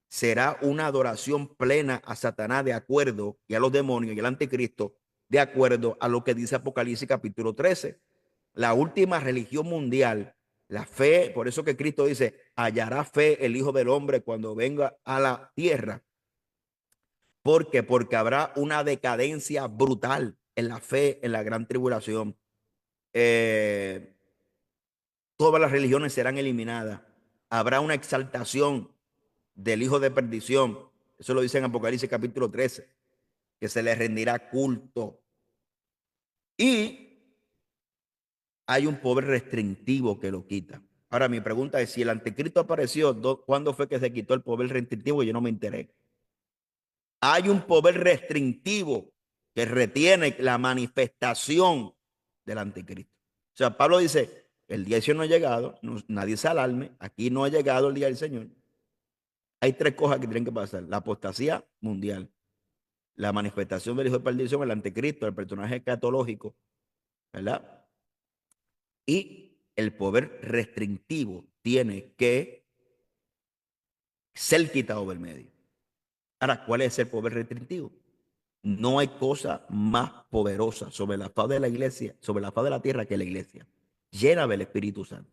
será una adoración plena a Satanás de acuerdo y a los demonios y al anticristo de acuerdo a lo que dice Apocalipsis capítulo 13. La última religión mundial, la fe, por eso que Cristo dice, hallará fe el Hijo del Hombre cuando venga a la tierra. ¿Por qué? Porque habrá una decadencia brutal en la fe, en la gran tribulación. Eh, Todas las religiones serán eliminadas. Habrá una exaltación del hijo de perdición. Eso lo dice en Apocalipsis capítulo 13, que se le rendirá culto. Y hay un poder restrictivo que lo quita. Ahora, mi pregunta es, si el anticristo apareció, ¿cuándo fue que se quitó el poder restrictivo? Yo no me enteré. Hay un poder restrictivo que retiene la manifestación del anticristo. O sea, Pablo dice, el día del Señor no ha llegado, nadie se alarme, aquí no ha llegado el día del Señor. Hay tres cosas que tienen que pasar: la apostasía mundial, la manifestación del hijo de perdición, el anticristo, el personaje escatológico, ¿verdad? Y el poder restrictivo tiene que ser quitado del medio. Ahora, ¿cuál es el poder restrictivo? No hay cosa más poderosa sobre la faz de la iglesia, sobre la faz de la tierra, que la iglesia, llena del Espíritu Santo.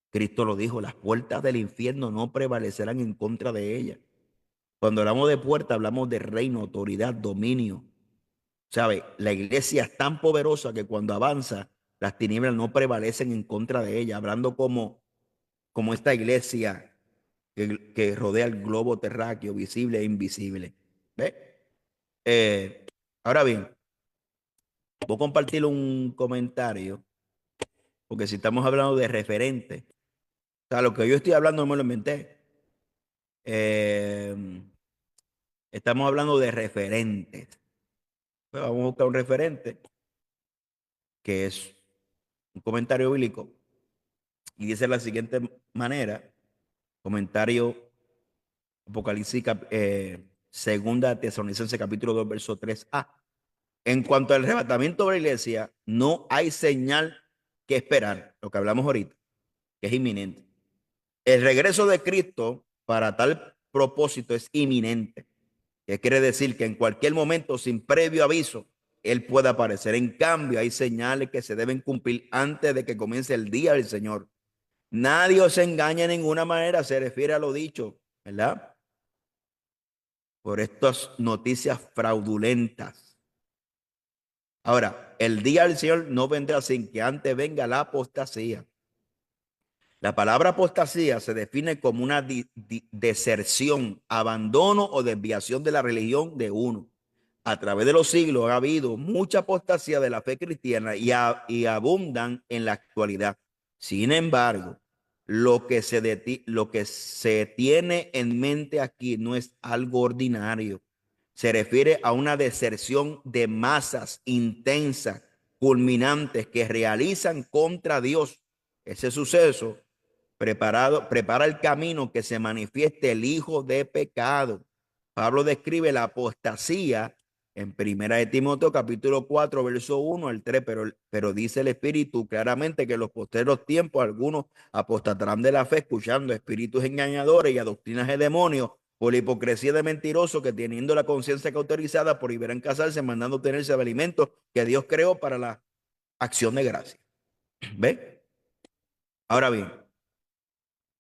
Cristo lo dijo, las puertas del infierno no prevalecerán en contra de ella. Cuando hablamos de puerta, hablamos de reino, autoridad, dominio. ¿Sabe? La iglesia es tan poderosa que cuando avanza, las tinieblas no prevalecen en contra de ella, hablando como esta iglesia que rodea el globo terráqueo, visible e invisible. ¿Ve? Ahora bien, Voy a compartir un comentario, porque si estamos hablando de referente, o sea, lo que yo estoy hablando no me lo inventé. Eh, Estamos hablando de referentes. Pues vamos a buscar un referente que es un comentario bíblico y dice de la siguiente manera, comentario Apocalipsis, segunda Tesalonicenses capítulo 2 verso 3a. En cuanto al arrebatamiento de la iglesia, no hay señal que esperar, lo que hablamos ahorita, que es inminente. El regreso de Cristo para tal propósito es inminente, que quiere decir que en cualquier momento, sin previo aviso, Él puede aparecer. En cambio, hay señales que se deben cumplir antes de que comience el día del Señor. Nadie os engaña de ninguna manera, se refiere a lo dicho, ¿verdad? Por estas noticias fraudulentas. Ahora, el día del Señor no vendrá sin que antes venga la apostasía. La palabra apostasía se define como una deserción, abandono o desviación de la religión de uno. A través de los siglos ha habido mucha apostasía de la fe cristiana y abundan en la actualidad. Sin embargo, lo que se tiene en mente aquí no es algo ordinario. Se refiere a una deserción de masas intensas, culminantes, que realizan contra Dios. Ese suceso prepara el camino que se manifieste el hijo de pecado. Pablo describe la apostasía en Primera de Timoteo capítulo 4 verso 1 al 3, pero dice el Espíritu claramente que en los posteros tiempos algunos apostatarán de la fe, escuchando espíritus engañadores y a doctrinas de demonios, por la hipocresía de mentirosos que, teniendo la conciencia cauterizada, prohibirán casarse, mandando tenerse de alimentos que Dios creó para la acción de gracia. ¿Ve? Ahora bien,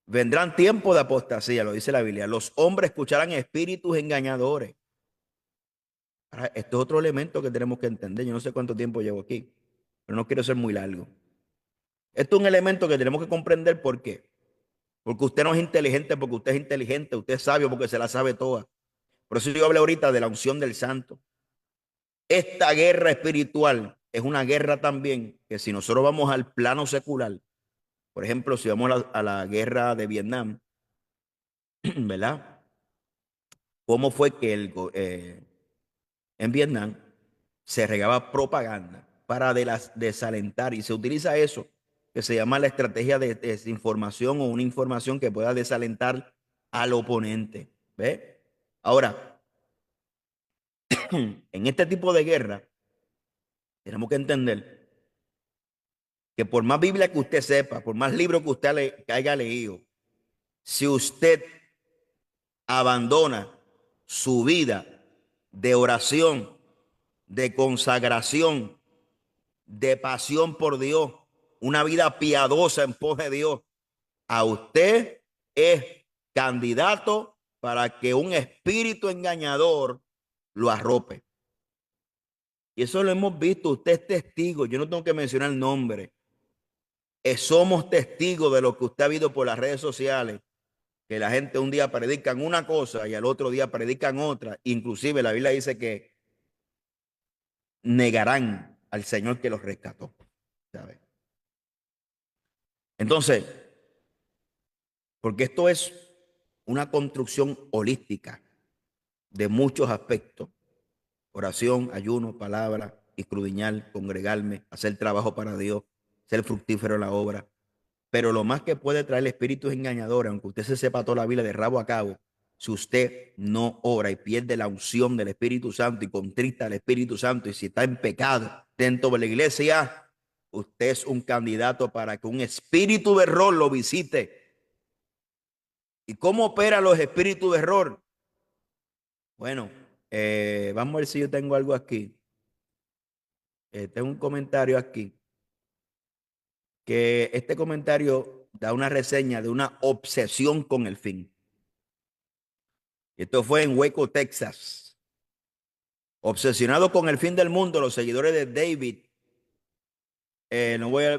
vendrán tiempos de apostasía, lo dice la Biblia. Los hombres escucharán espíritus engañadores. Ahora, esto es otro elemento que tenemos que entender. Yo no sé cuánto tiempo llevo aquí, pero no quiero ser muy largo. Esto es un elemento que tenemos que comprender. ¿Por qué? Porque usted no es inteligente, porque usted es inteligente, usted es sabio porque se la sabe toda. Por eso yo hablé ahorita de la unción del santo. Esta guerra espiritual es una guerra también que, si nosotros vamos al plano secular, por ejemplo, si vamos a la guerra de Vietnam, ¿verdad? ¿Cómo fue que en Vietnam se regaba propaganda para desalentar? Y se utiliza eso que se llama la estrategia de desinformación, o una información que pueda desalentar al oponente. ¿Ve? Ahora, en este tipo de guerra, tenemos que entender que por más Biblia que usted sepa, por más libros que usted que haya leído, si usted abandona su vida de oración, de consagración, de pasión por Dios, una vida piadosa en pos de Dios, a usted es candidato para que un espíritu engañador lo arrope. Y eso lo hemos visto, usted es testigo, yo no tengo que mencionar el nombre. Somos testigos de lo que usted ha visto por las redes sociales, que la gente un día predican una cosa y al otro día predican otra. Inclusive la Biblia dice que negarán al Señor que los rescató. ¿Sabe? Entonces, porque esto es una construcción holística de muchos aspectos: oración, ayuno, palabra, escudriñar, congregarme, hacer trabajo para Dios, ser fructífero en la obra. Pero lo más que puede traer el espíritu engañador, aunque usted se sepa toda la Biblia de rabo a cabo, si usted no ora y pierde la unción del Espíritu Santo y contrista al Espíritu Santo, y si está en pecado dentro de la iglesia, usted es un candidato para que un espíritu de error lo visite. ¿Y cómo operan los espíritus de error? Bueno, vamos a ver si yo tengo algo aquí. Tengo un comentario aquí, que este comentario da una reseña de una obsesión con el fin. Esto fue en Waco, Texas. Obsesionados con el fin del mundo, los seguidores de David, no voy a,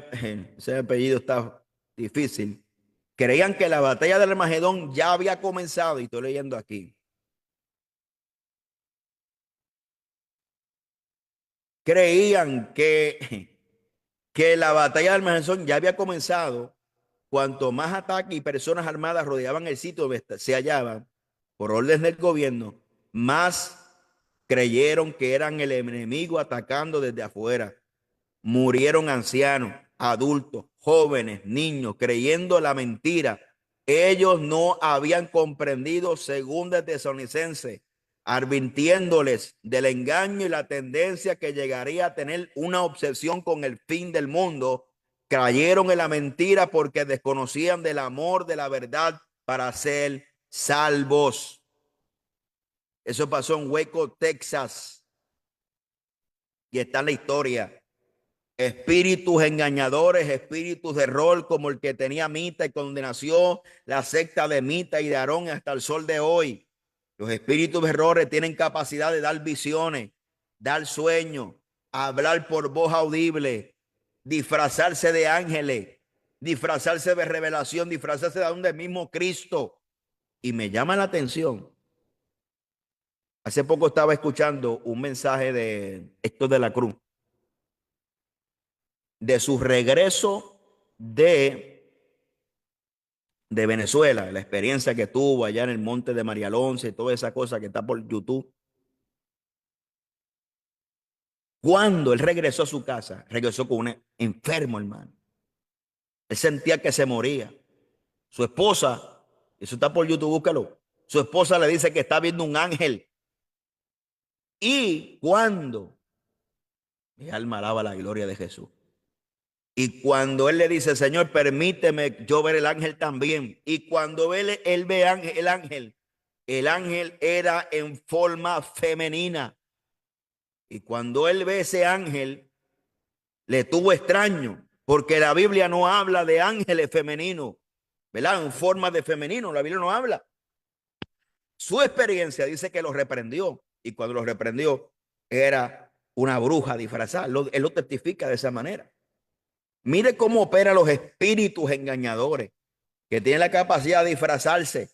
ese apellido está difícil, creían que la batalla del Armagedón ya había comenzado, y estoy leyendo aquí. creían que la batalla de Armagedón ya había comenzado. Cuanto más ataques y personas armadas rodeaban el sitio donde se hallaban, por orden del gobierno, más creyeron que eran el enemigo atacando desde afuera. Murieron ancianos, adultos, jóvenes, niños, creyendo la mentira. Ellos no habían comprendido, según de Tesalonicenses, advirtiéndoles del engaño y la tendencia que llegaría a tener una obsesión con el fin del mundo. Cayeron en la mentira porque desconocían del amor de la verdad para ser salvos. Eso pasó en Waco, Texas, y está en la historia. Espíritus engañadores, espíritus de error, como el que tenía Mita y condenación, la secta de Mita y de Aarón hasta el sol de hoy. Los espíritus de errores tienen capacidad de dar visiones, dar sueños, hablar por voz audible, disfrazarse de ángeles, disfrazarse de revelación, disfrazarse de donde mismo Cristo. Y me llama la atención. Hace poco estaba escuchando un mensaje de Héctor de la Cruz, de su regreso de Venezuela, la experiencia que tuvo allá en el monte de María Alonso y toda esa cosa que está por YouTube. Cuando él regresó a su casa, regresó con un enfermo, hermano. Él sentía que se moría. Su esposa, eso está por YouTube, búscalo. Su esposa le dice que está viendo un ángel. Y cuando mi alma alaba la gloria de Jesús. Y cuando él le dice, Señor, permíteme yo ver el ángel también. Y cuando él ve el ángel era en forma femenina. Y cuando él ve ese ángel, le tuvo extraño, porque la Biblia no habla de ángeles femeninos, ¿verdad? En forma de femenino, la Biblia no habla. Su experiencia dice que lo reprendió. Y cuando lo reprendió, era una bruja disfrazada. Él lo testifica de esa manera. Mire cómo operan los espíritus engañadores, que tienen la capacidad de disfrazarse,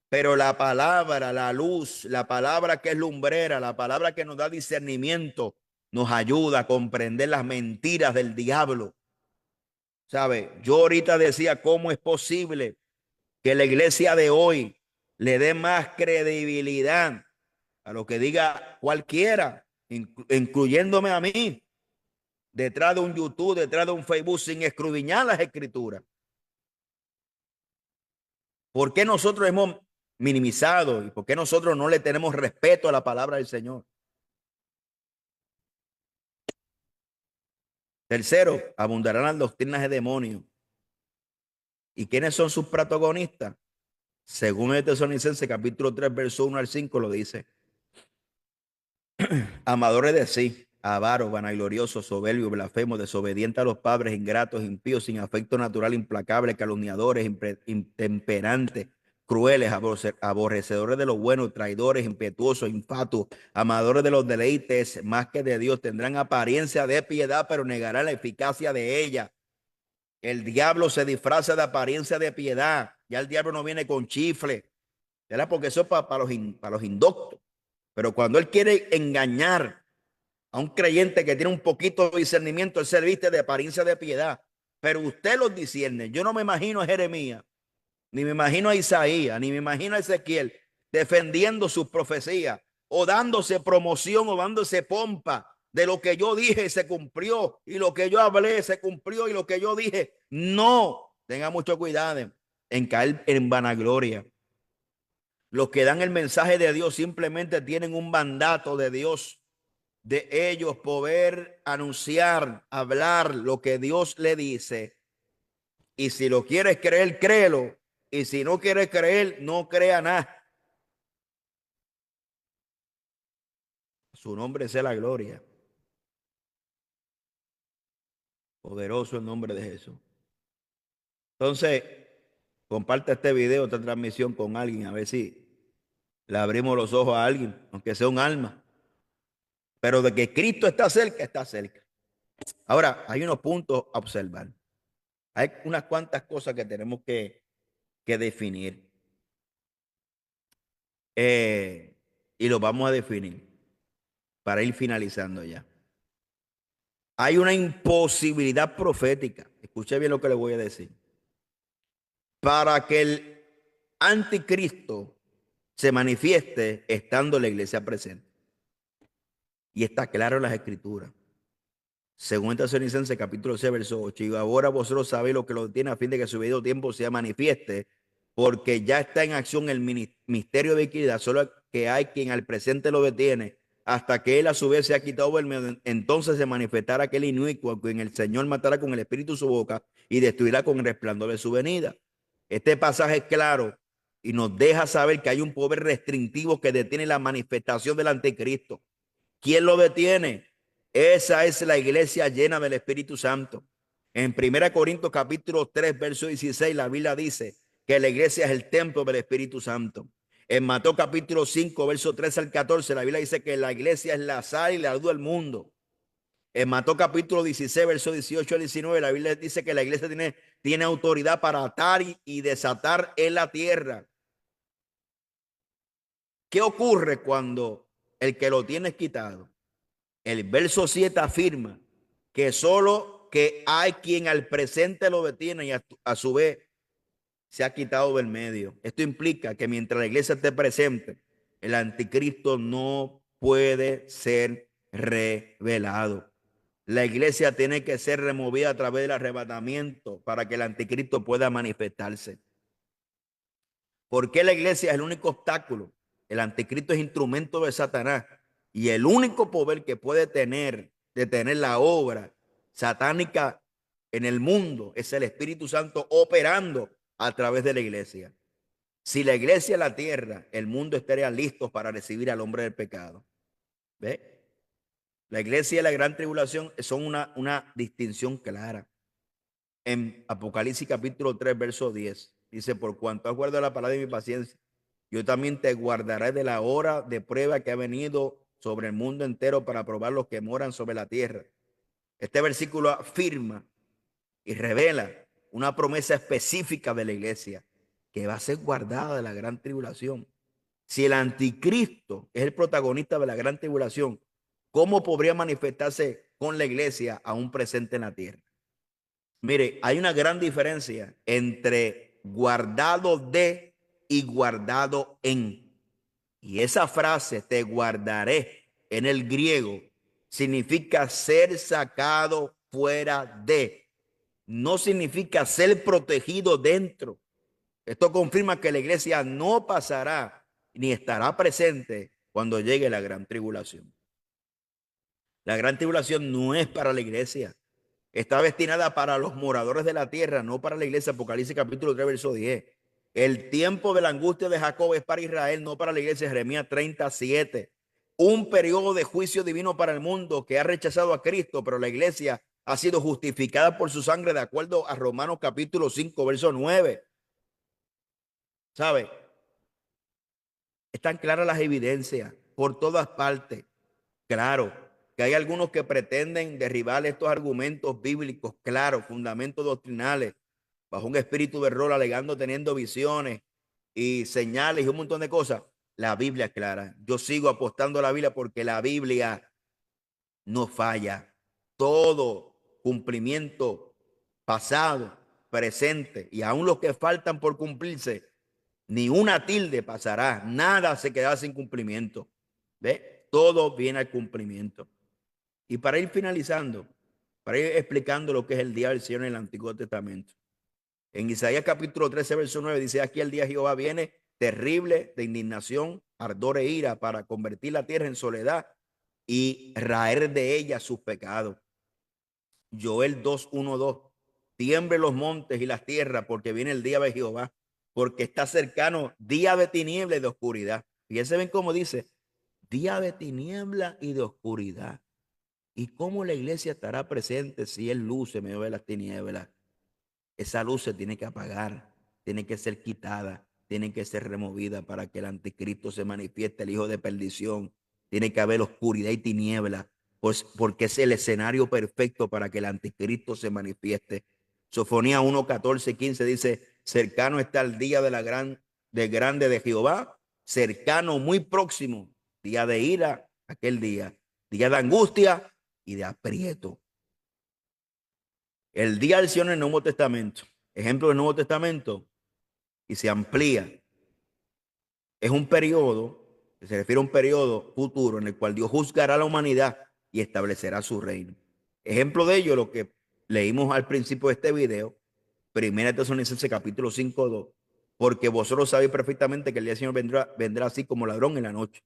pero la palabra, la luz, la palabra que es lumbrera, la palabra que nos da discernimiento, nos ayuda a comprender las mentiras del diablo. ¿Sabe? Yo ahorita decía, ¿cómo es posible que la iglesia de hoy le dé más credibilidad a lo que diga cualquiera, incluyéndome a mí, detrás de un YouTube, detrás de un Facebook, sin escudriñar las escrituras? ¿Por qué nosotros hemos minimizado y por qué nosotros no le tenemos respeto a la palabra del Señor? Tercero, abundarán las doctrinas de demonios. ¿Y quiénes son sus protagonistas? Según el Tesalonicenses capítulo 3, verso 1 al 5 lo dice. Amadores de sí, avaros, vanagloriosos, soberbios, blasfemos, desobedientes a los padres, ingratos, impíos, sin afecto natural, implacables, calumniadores, intemperantes, crueles, aborrecedores de lo bueno, traidores, impetuosos, infatuos, amadores de los deleites más que de Dios, tendrán apariencia de piedad, pero negarán la eficacia de ella. El diablo se disfraza de apariencia de piedad. Ya el diablo no viene con chifle, ¿verdad? Porque eso es para los indoctos. Pero cuando él quiere engañar a un creyente que tiene un poquito de discernimiento, él se viste de apariencia de piedad. Pero usted los discierne. Yo no me imagino a Jeremías, ni me imagino a Isaías, ni me imagino a Ezequiel defendiendo sus profecías o dándose promoción o dándose pompa de lo que yo dije se cumplió y lo que yo hablé se cumplió y lo que yo dije. No, tenga mucho cuidado en caer en vanagloria. Los que dan el mensaje de Dios simplemente tienen un mandato de Dios, de ellos poder anunciar, hablar lo que Dios le dice. Y si lo quieres creer, créelo. Y si no quieres creer, no crea nada. Su nombre sea la gloria. Poderoso el nombre de Jesús. Entonces, comparte este video, esta transmisión con alguien, a ver si le abrimos los ojos a alguien, aunque sea un alma. Pero de que Cristo está cerca, está cerca. Ahora, hay unos puntos a observar. Hay unas cuantas cosas que tenemos que definir. Y lo vamos a definir para ir finalizando ya. hay una imposibilidad profética. Escuche bien lo que le voy a decir. Para que el anticristo se manifieste estando la iglesia presente. Y está claro en las escrituras. Según Tesalonicenses capítulo 6, verso 8. Y ahora vosotros sabéis lo que lo tiene a fin de que su debido tiempo sea manifieste, porque ya está en acción el misterio de iniquidad, solo que hay quien al presente lo detiene, hasta que él a su vez se ha quitado el medio. Entonces se manifestará aquel inicuo, quien el Señor matará con el espíritu su boca y destruirá con el resplandor de su venida. Este pasaje es claro y nos deja saber que hay un poder restrictivo que detiene la manifestación del anticristo. ¿Quién lo detiene? Esa es la iglesia llena del Espíritu Santo. En 1 Corintios capítulo 3, verso 16, la Biblia dice que la iglesia es el templo del Espíritu Santo. En Mateo capítulo 5, verso 13 al 14, la Biblia dice que la iglesia es la sal y la luz del mundo. En Mateo capítulo 16, verso 18 al 19, la Biblia dice que la iglesia tiene autoridad para atar y desatar en la tierra. ¿Qué ocurre cuando el que lo tiene es quitado? El verso 7 afirma que solo que hay quien al presente lo detiene y a su vez se ha quitado del medio. Esto implica que mientras la iglesia esté presente, el anticristo no puede ser revelado. La iglesia tiene que ser removida a través del arrebatamiento para que el anticristo pueda manifestarse. ¿Por qué la iglesia es el único obstáculo? El anticristo es instrumento de Satanás y el único poder que puede detener la obra satánica en el mundo es el Espíritu Santo operando a través de la iglesia. Si la iglesia es la tierra, el mundo estaría listo para recibir al hombre del pecado. ¿Ve? La iglesia y la gran tribulación son una distinción clara. En Apocalipsis capítulo 3, verso 10, dice: por cuanto has guardado la palabra de mi paciencia, yo también te guardaré de la hora de prueba que ha venido sobre el mundo entero para probar los que moran sobre la tierra. Este versículo afirma y revela una promesa específica de la iglesia que va a ser guardada de la gran tribulación. Si el anticristo es el protagonista de la gran tribulación, ¿cómo podría manifestarse con la iglesia aún presente en la tierra? Mire, hay una gran diferencia entre guardado de y guardado en. Y esa frase, te guardaré, en el griego, significa ser sacado fuera de. No significa ser protegido dentro. Esto confirma que la iglesia no pasará ni estará presente cuando llegue la gran tribulación. La gran tribulación no es para la iglesia. Está destinada para los moradores de la tierra, no para la iglesia. Apocalipsis capítulo 3, verso 10. El tiempo de la angustia de Jacob es para Israel, no para la iglesia. Jeremías 37. Un periodo de juicio divino para el mundo que ha rechazado a Cristo, pero la iglesia ha sido justificada por su sangre de acuerdo a Romanos capítulo 5, verso 9. ¿Sabe? Están claras las evidencias por todas partes. Claro, que hay algunos que pretenden derribar estos argumentos bíblicos, claro, fundamentos doctrinales, bajo un espíritu de error, alegando, teniendo visiones y señales y un montón de cosas. La Biblia es clara. Yo sigo apostando a la Biblia porque la Biblia no falla. Todo cumplimiento pasado, presente y aún los que faltan por cumplirse, ni una tilde pasará. Nada se quedará sin cumplimiento. ¿Ve? Todo viene al cumplimiento. Y para ir finalizando, para ir explicando lo que es el día del Señor en el Antiguo Testamento. En Isaías capítulo 13, verso 9 dice: aquí el día de Jehová viene terrible de indignación, ardor e ira para convertir la tierra en soledad y raer de ella sus pecados. Joel 2, 1, 2. Tiemble los montes y las tierras porque viene el día de Jehová, porque está cercano día de tiniebla y de oscuridad. Fíjense ven cómo dice, día de tiniebla y de oscuridad. ¿Y cómo la iglesia estará presente si Él luz en medio de las tinieblas? Esa luz se tiene que apagar, tiene que ser quitada, tiene que ser removida para que el anticristo se manifieste, el hijo de perdición. Tiene que haber oscuridad y tiniebla, pues porque es el escenario perfecto para que el anticristo se manifieste. Sofonía 1, 14, 15 dice: cercano está el día de grande de Jehová, cercano, muy próximo, día de ira, aquel día de angustia y de aprieto. El día del Señor en el Nuevo Testamento, ejemplo del Nuevo Testamento, y se amplía. Es un periodo, que se refiere a un periodo futuro en el cual Dios juzgará a la humanidad y establecerá su reino. Ejemplo de ello, lo que leímos al principio de este video, 1 Tesalonicenses capítulo 5:2, porque vosotros sabéis perfectamente que el día del Señor vendrá así como ladrón en la noche.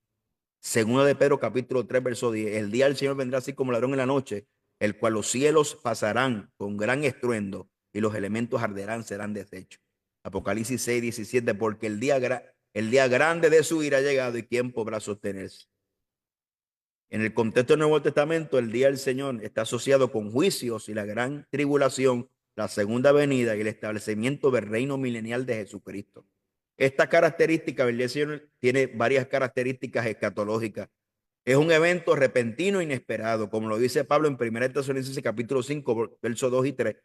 Segundo de Pedro capítulo 3 verso 10, el día del Señor vendrá así como ladrón en la noche, el cual los cielos pasarán con gran estruendo y los elementos arderán, serán deshechos. Apocalipsis 6:17, porque el día grande de su ira ha llegado y quién podrá sostenerse. En el contexto del Nuevo Testamento, el día del Señor está asociado con juicios y la gran tribulación, la segunda venida y el establecimiento del reino milenial de Jesucristo. Esta característica del día del Señor tiene varias características escatológicas. Es un evento repentino e inesperado, como lo dice Pablo en 1 Tesalonicenses capítulo 5, versos 2 y 3.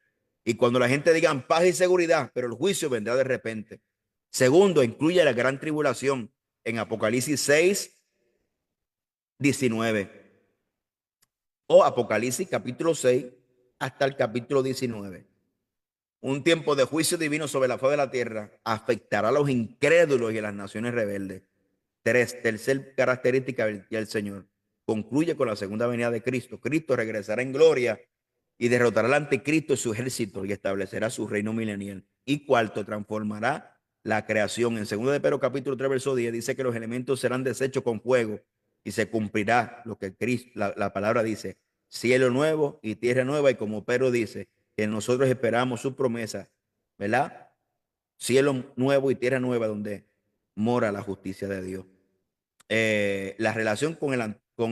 Y cuando la gente diga paz y seguridad, pero el juicio vendrá de repente. Segundo, incluye la gran tribulación en Apocalipsis 6:19 o Apocalipsis capítulo 6 hasta el capítulo 19. Un tiempo de juicio divino sobre la faz de la tierra afectará a los incrédulos y a las naciones rebeldes. Tercer característica del Señor. Concluye con la segunda venida de Cristo. Cristo regresará en gloria y derrotará al anticristo y su ejército y establecerá su reino milenial. Y cuarto, transformará la creación. En 2 Pedro capítulo 3 verso 10 dice que los elementos serán deshechos con fuego y se cumplirá lo que Cristo, la palabra dice, cielo nuevo y tierra nueva. Y como Pedro dice, que nosotros esperamos su promesa, ¿verdad? Cielo nuevo y tierra nueva donde mora la justicia de Dios. La relación con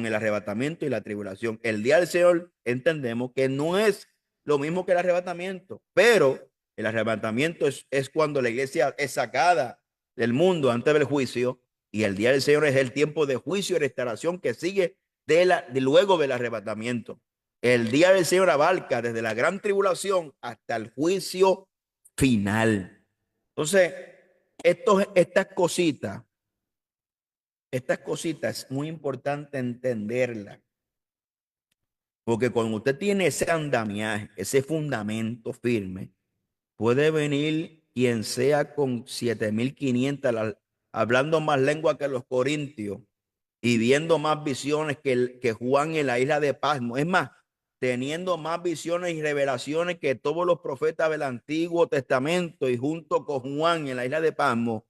el arrebatamiento y la tribulación. El día del Señor entendemos que no es lo mismo que el arrebatamiento, pero el arrebatamiento es cuando la iglesia es sacada del mundo antes del juicio, y el día del Señor es el tiempo de juicio y restauración que sigue de luego del arrebatamiento. El día del Señor abarca desde la gran tribulación hasta el juicio final. Entonces, estas cositas es muy importante entenderlas, porque cuando usted tiene ese andamiaje, ese fundamento firme, puede venir quien sea con 7.500, hablando más lengua que los corintios y viendo más visiones que Juan en la isla de Pasmo. Es más, teniendo más visiones y revelaciones que todos los profetas del Antiguo Testamento, y junto con Juan en la isla de Pasmo,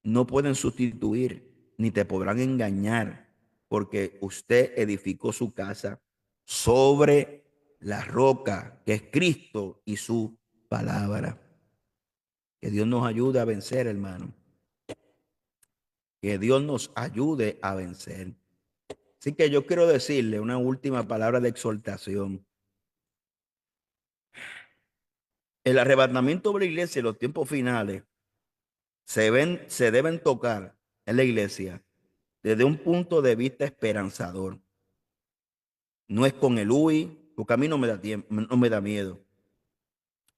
no pueden sustituir ni te podrán engañar, porque usted edificó su casa sobre la roca que es Cristo y su palabra. Que Dios nos ayude a vencer, hermano. Que Dios nos ayude a vencer. Así que yo quiero decirle una última palabra de exhortación. El arrebatamiento de la iglesia en los tiempos finales se deben tocar en la iglesia desde un punto de vista esperanzador. No es con el uy, porque a mí no me da miedo.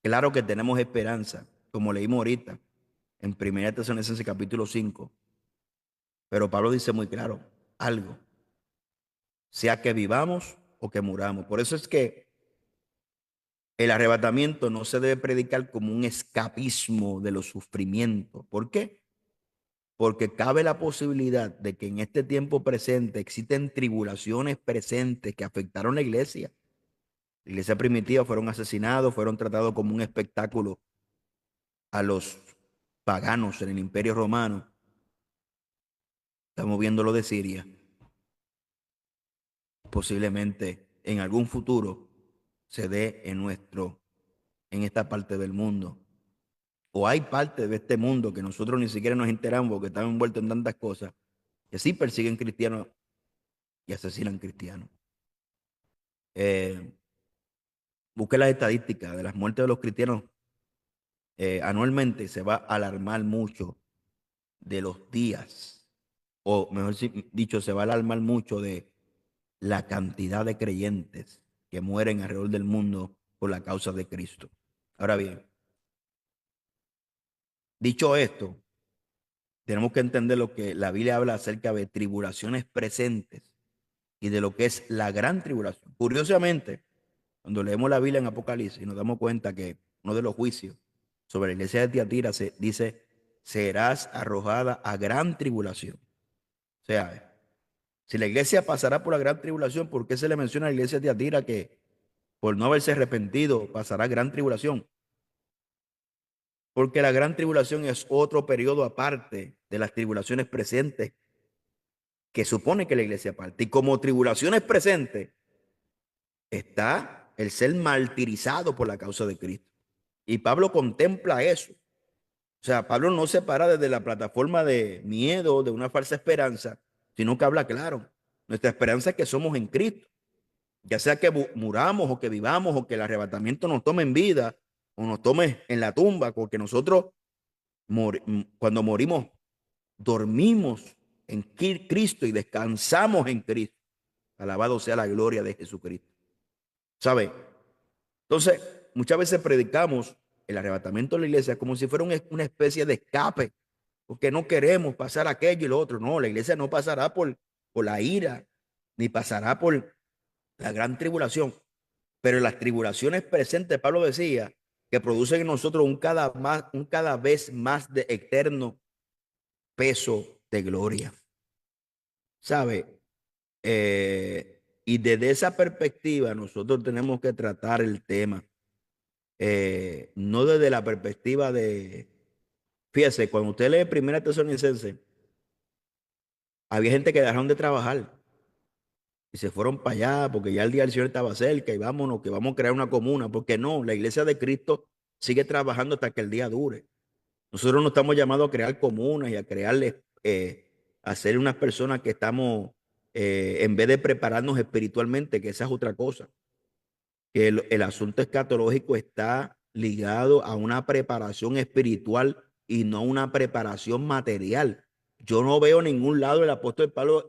Claro que tenemos esperanza, como leímos ahorita en 1 Tesalonicenses capítulo 5. Pero Pablo dice muy claro, algo, sea que vivamos o que muramos. Por eso es que el arrebatamiento no se debe predicar como un escapismo de los sufrimientos. ¿Por qué? Porque cabe la posibilidad de que en este tiempo presente existen tribulaciones presentes que afectaron a la iglesia. La iglesia primitiva fueron asesinados, fueron tratados como un espectáculo a los paganos en el Imperio Romano. Estamos viendo lo de Siria. Posiblemente en algún futuro se dé en esta parte del mundo. O hay partes de este mundo que nosotros ni siquiera nos enteramos porque estamos envueltos en tantas cosas que sí persiguen cristianos y asesinan cristianos. Eh, Busque las estadísticas de las muertes de los cristianos anualmente. Se va a alarmar mucho de los días, o mejor dicho, se va a alarmar mucho de la cantidad de creyentes que mueren alrededor del mundo por la causa de Cristo. Ahora bien, dicho esto, tenemos que entender lo que la Biblia habla acerca de tribulaciones presentes y de lo que es la gran tribulación. Curiosamente, Cuando leemos la Biblia en Apocalipsis nos damos cuenta que uno de los juicios sobre la iglesia de Tiatira se dice, serás arrojada a gran tribulación. O sea, si la iglesia pasará por la gran tribulación, ¿por qué se le menciona a la iglesia de Tiatira que por no haberse arrepentido pasará gran tribulación? Porque la gran tribulación es otro periodo aparte de las tribulaciones presentes que supone que la iglesia parte. Y como tribulaciones presentes está el ser martirizado por la causa de Cristo. Y Pablo contempla eso. O sea, Pablo no se para desde la plataforma de miedo, de una falsa esperanza, sino que habla claro. Nuestra esperanza es que somos en Cristo. Ya sea que muramos o que vivamos o que el arrebatamiento nos tome en vida o nos tome en la tumba, porque nosotros cuando morimos dormimos en Cristo y descansamos en Cristo. Alabado sea la gloria de Jesucristo. ¿Sabe? Entonces, muchas veces predicamos el arrebatamiento de la iglesia como si fuera una especie de escape, porque no queremos pasar aquello y lo otro. No, la iglesia no pasará por la ira, ni pasará por la gran tribulación. Pero en las tribulaciones presentes, Pablo decía, que producen en nosotros un cada vez más de eterno peso de gloria. ¿Sabe? Y desde esa perspectiva nosotros tenemos que tratar el tema, no desde la perspectiva de, fíjese, cuando usted lee Primera Tesalonicense, había gente que dejaron de trabajar y se fueron para allá porque ya el día del Señor estaba cerca y vámonos, que vamos a crear una comuna, porque no, la iglesia de Cristo sigue trabajando hasta que el día dure. Nosotros no estamos llamados a crear comunas y a crearles, a ser unas personas que estamos, en vez de prepararnos espiritualmente, que esa es otra cosa, que el asunto escatológico está ligado a una preparación espiritual y no una preparación material. Yo no veo en ningún lado el apóstol Pablo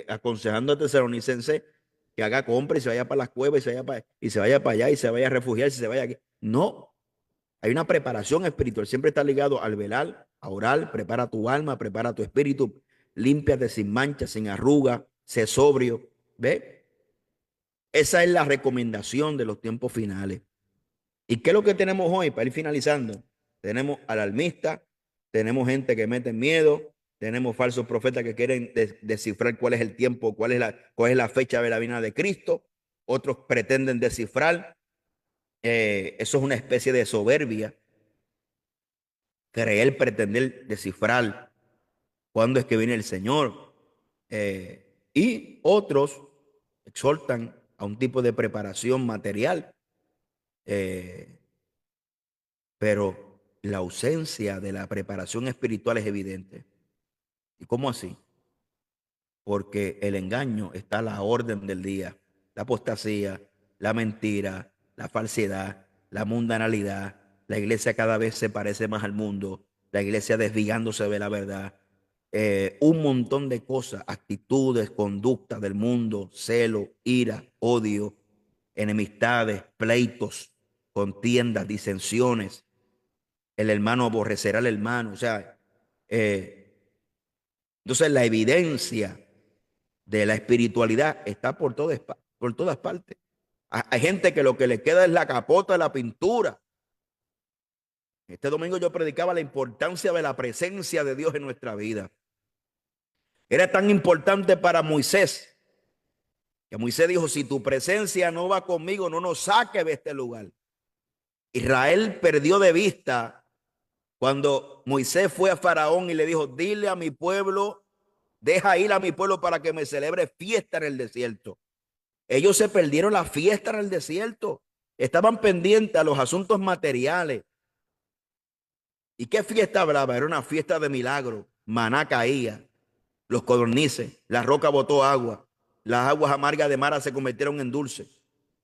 aconsejando a Tesalonicense que haga compra y se vaya para las cuevas y se vaya para allá y se vaya a refugiar y se vaya aquí. No, hay una preparación espiritual, siempre está ligado al velar, a orar, prepara tu alma, prepara tu espíritu, límpiate sin mancha, sin arruga, sé sobrio. ¿Ve? Esa es la recomendación de los tiempos finales. ¿Y qué es lo que tenemos hoy para ir finalizando? Tenemos alarmistas, tenemos gente que mete miedo, tenemos falsos profetas que quieren descifrar cuál es el tiempo, cuál es la fecha de la venida de Cristo. Otros pretenden descifrar. Eso es una especie de soberbia. Creer, pretender descifrar cuándo es que viene el Señor. Y otros exhortan a un tipo de preparación material, eh, pero la ausencia de la preparación espiritual es evidente. ¿Y cómo así? Porque el engaño está a la orden del día. La apostasía, la mentira, la falsedad, la mundanalidad. La iglesia cada vez se parece más al mundo. La iglesia desviándose de la verdad. Un montón de cosas, actitudes, conductas del mundo, celo, ira, odio, enemistades, pleitos, contiendas, disensiones. El hermano aborrecerá al hermano. O sea, eh, entonces la evidencia de la espiritualidad está por todas partes. Hay gente que lo que le queda es la capota de la pintura. Este domingo yo predicaba la importancia de la presencia de Dios en nuestra vida. Era tan importante para Moisés que Moisés dijo, si tu presencia no va conmigo, no nos saque de este lugar. Israel perdió de vista cuando Moisés fue a Faraón y le dijo, dile a mi pueblo, deja ir a mi pueblo para que me celebre fiesta en el desierto. Ellos se perdieron la fiesta en el desierto. Estaban pendientes a los asuntos materiales. ¿Y qué fiesta hablaba? Era una fiesta de milagro. Maná caía, los codornices, la roca botó agua, las aguas amargas de Mara se convirtieron en dulces,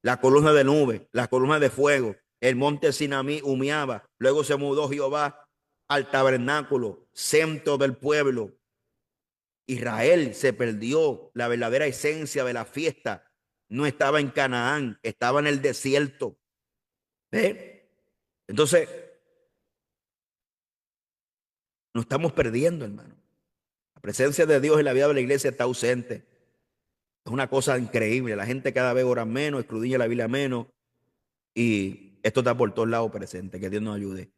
la columna de nube, la columna de fuego, el monte Sinamí humeaba. Luego se mudó Jehová al tabernáculo, centro del pueblo. Israel se perdió la verdadera esencia de la fiesta. No estaba en Canaán, estaba en el desierto. ¿Ve? Entonces, nos estamos perdiendo, hermano. La presencia de Dios en la vida de la iglesia está ausente. Es una cosa increíble. La gente cada vez ora menos, escudriña la Biblia menos. Y esto está por todos lados presente. Que Dios nos ayude.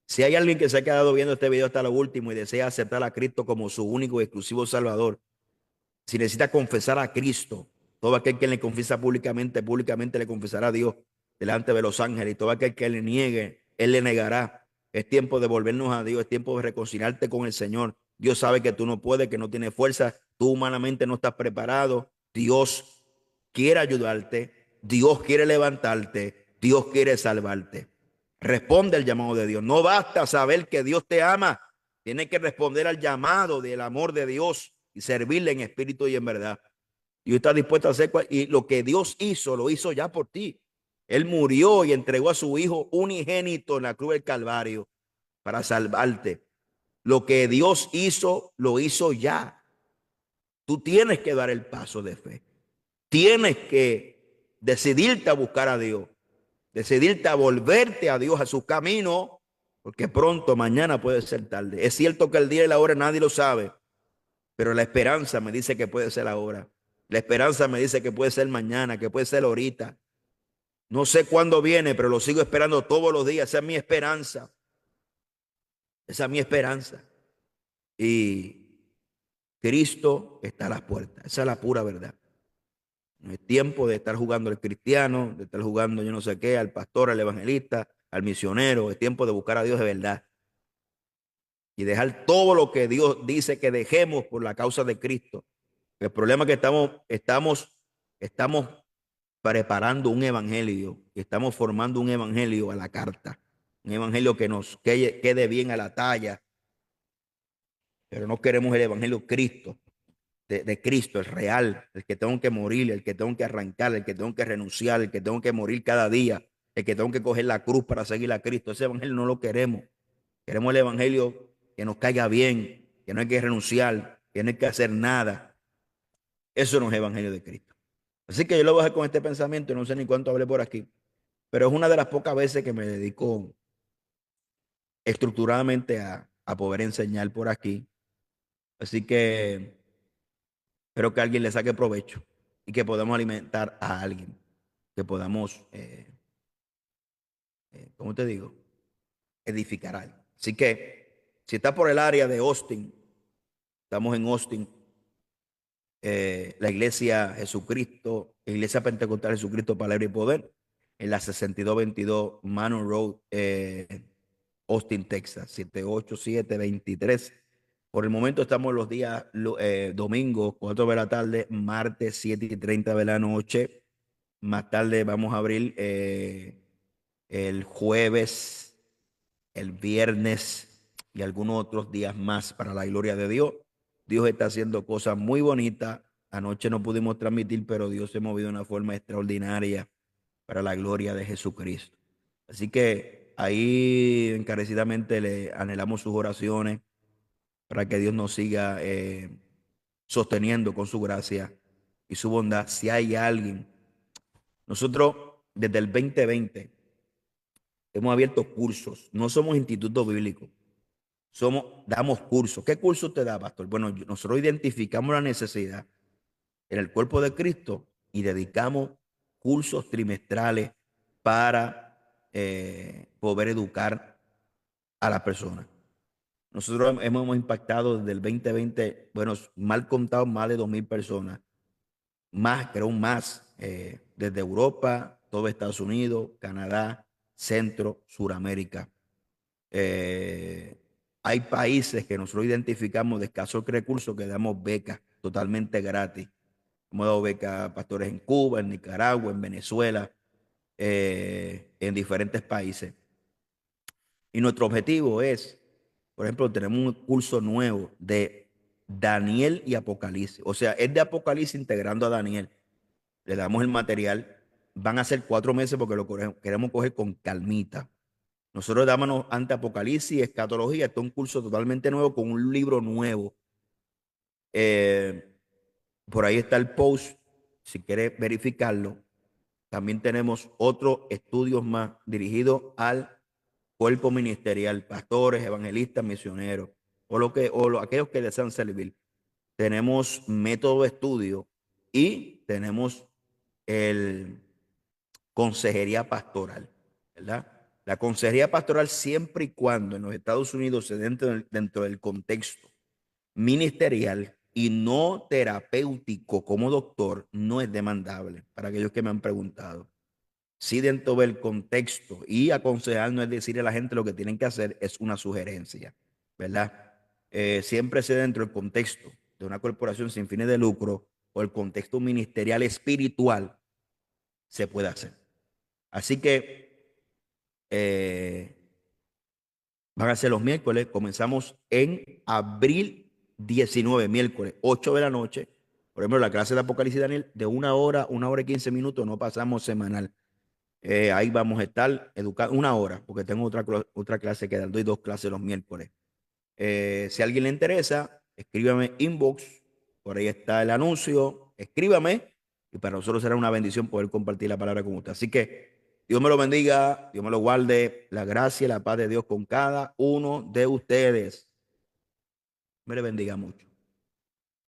Si hay alguien que se ha quedado viendo este video hasta lo último y desea aceptar a Cristo como su único y exclusivo Salvador, si necesita confesar a Cristo, todo aquel que le confiesa públicamente, públicamente le confesará a Dios delante de los ángeles. Y todo aquel que le niegue, Él le negará. Es tiempo de volvernos a Dios, es tiempo de reconciliarte con el Señor. Dios sabe que tú no puedes, que no tienes fuerza, tú humanamente no estás preparado. Dios quiere ayudarte, Dios quiere levantarte, Dios quiere salvarte. Responde al llamado de Dios. No basta saber que Dios te ama, tienes que responder al llamado del amor de Dios y servirle en espíritu y en verdad. Y está dispuesto a hacer y lo que Dios hizo, lo hizo ya por ti. Él murió y entregó a su hijo unigénito en la cruz del Calvario para salvarte. Lo que Dios hizo, lo hizo ya. Tú tienes que dar el paso de fe. Tienes que decidirte a buscar a Dios, decidirte a volverte a Dios, a su camino, porque pronto, mañana puede ser tarde. Es cierto que el día y la hora nadie lo sabe, pero la esperanza me dice que puede ser ahora. La esperanza me dice que puede ser mañana, que puede ser ahorita. No sé cuándo viene, pero lo sigo esperando todos los días. Esa es mi esperanza. Esa es mi esperanza. Y Cristo está a las puertas. Esa es la pura verdad. No es tiempo de estar jugando al cristiano, de estar jugando yo no sé qué, al pastor, al evangelista, al misionero. Es tiempo de buscar a Dios de verdad y dejar todo lo que Dios dice que dejemos por la causa de Cristo. El problema es que estamos preparando un evangelio y estamos formando un evangelio a la carta, un evangelio que nos quede bien a la talla, pero no queremos el evangelio Cristo, de Cristo, el real, el que tengo que morir, el que tengo que arrancar, el que tengo que renunciar, el que tengo que morir cada día, el que tengo que coger la cruz para seguir a Cristo. Ese evangelio no lo queremos. Queremos el evangelio que nos caiga bien, que no hay que renunciar, que no hay que hacer nada. Eso no es evangelio de Cristo. Así que yo lo voy a dejar con este pensamiento, no sé ni cuánto hablé por aquí, pero es una de las pocas veces que me dedico estructuradamente a poder enseñar por aquí. Así que espero que alguien le saque provecho y que podamos alimentar a alguien, que podamos, ¿cómo te digo? Edificar a alguien. Así que si está por el área de Austin, estamos en Austin, la iglesia Jesucristo, Iglesia Pentecostal Jesucristo, Palabra y Poder, en la 6222 Manor Road, Austin, Texas, 78723. Por el momento estamos los días domingos, 4 de la tarde, martes, 7:30 de la noche. Más tarde vamos a abrir el jueves, el viernes y algunos otros días más para la gloria de Dios. Dios está haciendo cosas muy bonitas. Anoche no pudimos transmitir, pero Dios se ha movido de una forma extraordinaria para la gloria de Jesucristo. Así que ahí encarecidamente le anhelamos sus oraciones para que Dios nos siga sosteniendo con su gracia y su bondad. Si hay alguien, nosotros desde el 2020 hemos abierto cursos, no somos institutos bíblicos, damos cursos. ¿Qué curso te da, pastor? Bueno, nosotros identificamos la necesidad en el cuerpo de Cristo y dedicamos cursos trimestrales para poder educar a las personas. Nosotros hemos impactado desde el 2020, bueno, mal contado, más de 2,000 personas, más, creo más, desde Europa, todo Estados Unidos, Canadá, Centro, Suramérica. Eh, Hay países que nosotros identificamos de escasos recursos que damos becas totalmente gratis. Hemos dado becas a pastores en Cuba, en Nicaragua, en Venezuela, en diferentes países. Y nuestro objetivo es, por ejemplo, tenemos un curso nuevo de Daniel y Apocalipsis. O sea, es de Apocalipsis integrando a Daniel. Le damos el material. Van a ser 4 meses porque queremos coger con calmita. Nosotros damos ante Apocalipsis y Escatología. Este es un curso totalmente nuevo con un libro nuevo. Eh, por ahí está el post, si quieres verificarlo. También tenemos otros estudios más dirigidos al cuerpo ministerial, pastores, evangelistas, misioneros, aquellos que desean servir. Tenemos método de estudio y tenemos el consejería pastoral, ¿verdad? La consejería pastoral, siempre y cuando en los Estados Unidos se dentro del contexto ministerial y no terapéutico como doctor, no es demandable, para aquellos que me han preguntado. Sí, dentro del contexto, y aconsejar no es decirle a la gente lo que tienen que hacer, es una sugerencia, ¿verdad? Siempre sea dentro del contexto de una corporación sin fines de lucro o el contexto ministerial espiritual, se puede hacer. Así que eh, van a ser los miércoles. Comenzamos en abril 19, miércoles, 8 de la noche. Por ejemplo, la clase de Apocalipsis Daniel, de 1 hora y 15 minutos, no pasamos semanal. Ahí vamos a estar educando 1 hora, porque tengo otra clase que dar. Doy 2 clases los miércoles. Si a alguien le interesa, escríbame inbox. Por ahí está el anuncio. Escríbame. Y para nosotros será una bendición poder compartir la palabra con usted. Así que Dios me lo bendiga, Dios me lo guarde. La gracia y la paz de Dios con cada uno de ustedes. Me le bendiga mucho.